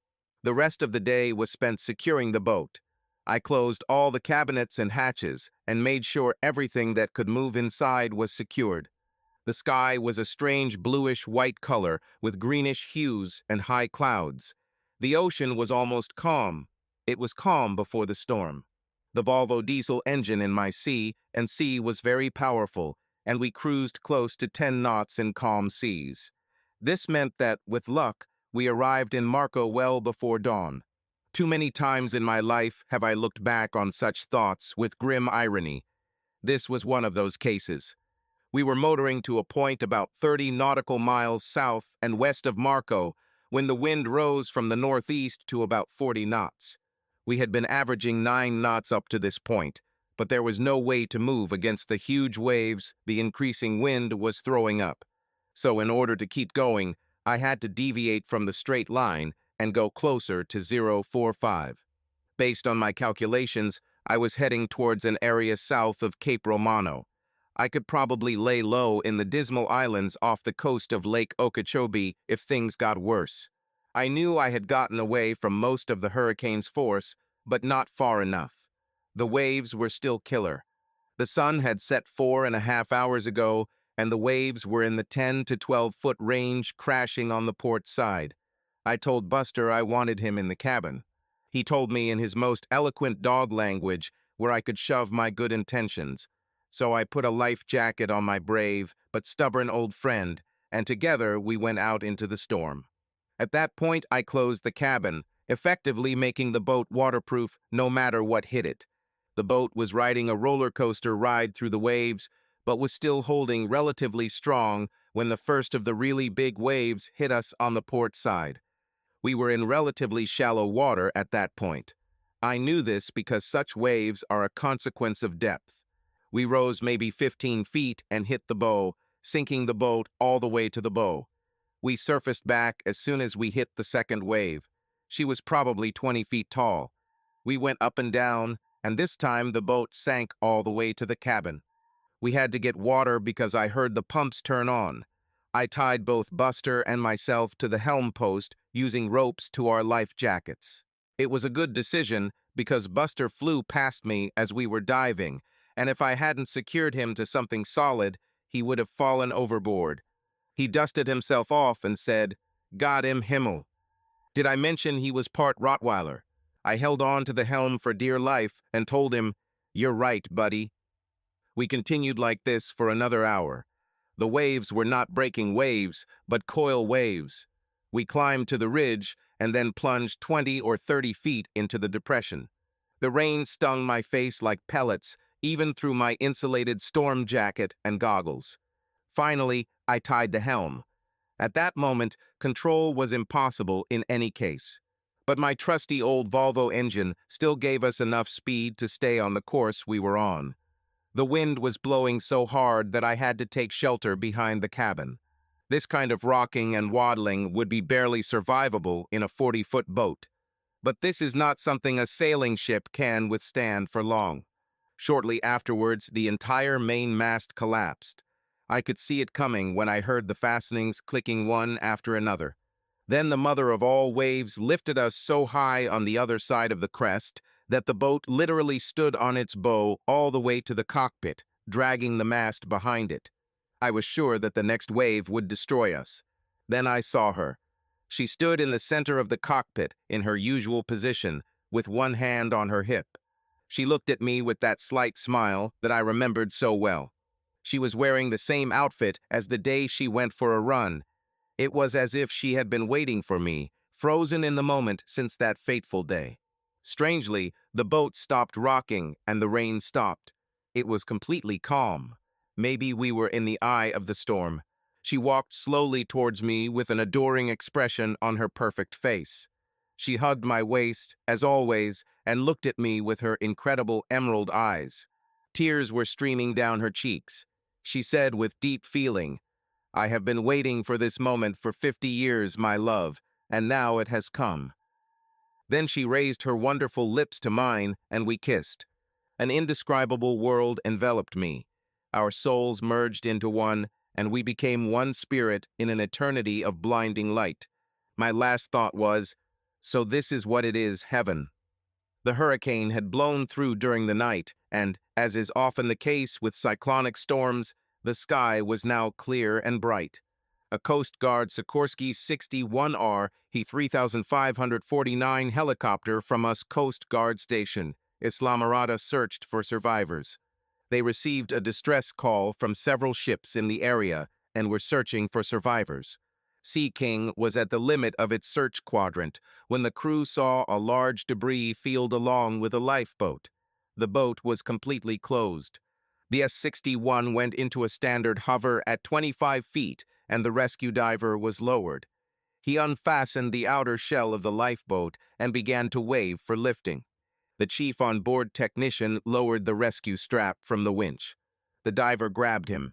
The rest of the day was spent securing the boat. I closed all the cabinets and hatches and made sure everything that could move inside was secured. The sky was a strange bluish-white color with greenish hues and high clouds. The ocean was almost calm. It was calm before the storm. The Volvo diesel engine in my C&C was very powerful, and we cruised close to 10 knots in calm seas. This meant that, with luck, we arrived in Marco well before dawn. Too many times in my life have I looked back on such thoughts with grim irony. This was one of those cases. We were motoring to a point about 30 nautical miles south and west of Marco when the wind rose from the northeast to about 40 knots. We had been averaging 9 knots up to this point, but there was no way to move against the huge waves the increasing wind was throwing up. So in order to keep going, I had to deviate from the straight line and go closer to 045. Based on my calculations, I was heading towards an area south of Cape Romano. I could probably lay low in the Dismal Islands off the coast of Lake Okeechobee if things got worse. I knew I had gotten away from most of the hurricane's force, but not far enough. The waves were still killer. The sun had set 4.5 hours ago, and the waves were in the 10 to 12-foot range, crashing on the port side. I told Buster I wanted him in the cabin. He told me in his most eloquent dog language where I could shove my good intentions. So I put a life jacket on my brave but stubborn old friend, and together we went out into the storm. At that point, I closed the cabin, effectively making the boat waterproof no matter what hit it. The boat was riding a roller coaster ride through the waves, but was still holding relatively strong when the first of the really big waves hit us on the port side. We were in relatively shallow water at that point. I knew this because such waves are a consequence of depth. We rose maybe 15 feet and hit the bow, sinking the boat all the way to the bow. We surfaced back as soon as we hit the second wave. She was probably 20 feet tall. We went up and down, and this time the boat sank all the way to the cabin. We had to get water because I heard the pumps turn on. I tied both Buster and myself to the helm post using ropes to our life jackets. It was a good decision because Buster flew past me as we were diving, and if I hadn't secured him to something solid, he would have fallen overboard. He dusted himself off and said, "God im Himmel." Did I mention he was part Rottweiler? I held on to the helm for dear life and told him, "You're right, buddy." We continued like this for another hour. The waves were not breaking waves, but coil waves. We climbed to the ridge and then plunged 20 or 30 feet into the depression. The rain stung my face like pellets, even through my insulated storm jacket and goggles. Finally, I tied the helm. At that moment, control was impossible in any case. But my trusty old Volvo engine still gave us enough speed to stay on the course we were on. The wind was blowing so hard that I had to take shelter behind the cabin. This kind of rocking and waddling would be barely survivable in a 40-foot boat. But this is not something a sailing ship can withstand for long. Shortly afterwards, the entire main mast collapsed. I could see it coming when I heard the fastenings clicking one after another. Then the mother of all waves lifted us so high on the other side of the crest that the boat literally stood on its bow all the way to the cockpit, dragging the mast behind it. I was sure that the next wave would destroy us. Then I saw her. She stood in the center of the cockpit in her usual position, with one hand on her hip. She looked at me with that slight smile that I remembered so well. She was wearing the same outfit as the day she went for a run. It was as if she had been waiting for me, frozen in the moment since that fateful day. Strangely, the boat stopped rocking and the rain stopped. It was completely calm. Maybe we were in the eye of the storm. She walked slowly towards me with an adoring expression on her perfect face. She hugged my waist, as always, and looked at me with her incredible emerald eyes. Tears were streaming down her cheeks. She said with deep feeling, "I have been waiting for this moment for 50 years, my love, and now it has come." Then she raised her wonderful lips to mine, and we kissed. An indescribable world enveloped me. Our souls merged into one, and we became one spirit in an eternity of blinding light. My last thought was, so this is what it is, heaven. The hurricane had blown through during the night, and, as is often the case with cyclonic storms, the sky was now clear and bright. A Coast Guard Sikorsky 61R He-3549 helicopter from us Coast Guard Station, Islamorada, searched for survivors. They received a distress call from several ships in the area and were searching for survivors. Sea King was at the limit of its search quadrant when the crew saw a large debris field along with a lifeboat. The boat was completely closed. The S-61 went into a standard hover at 25 feet, and the rescue diver was lowered. He unfastened the outer shell of the lifeboat and began to wave for lifting. The chief on-board technician lowered the rescue strap from the winch. The diver grabbed him.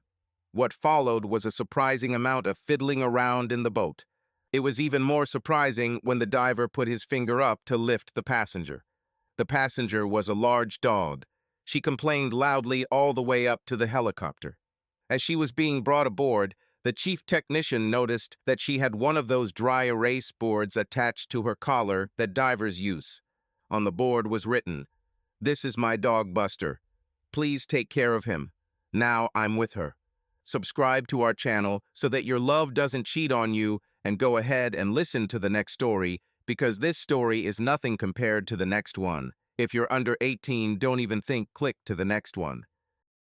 What followed was a surprising amount of fiddling around in the boat. It was even more surprising when the diver put his finger up to lift the passenger. The passenger was a large dog. She complained loudly all the way up to the helicopter. As she was being brought aboard, the chief technician noticed that she had one of those dry erase boards attached to her collar that divers use. On the board was written, "This is my dog Buster. Please take care of him. Now I'm with her." Subscribe to our channel so that your love doesn't cheat on you, and go ahead and listen to the next story, because this story is nothing compared to the next one. If you're under 18, don't even click to the next one.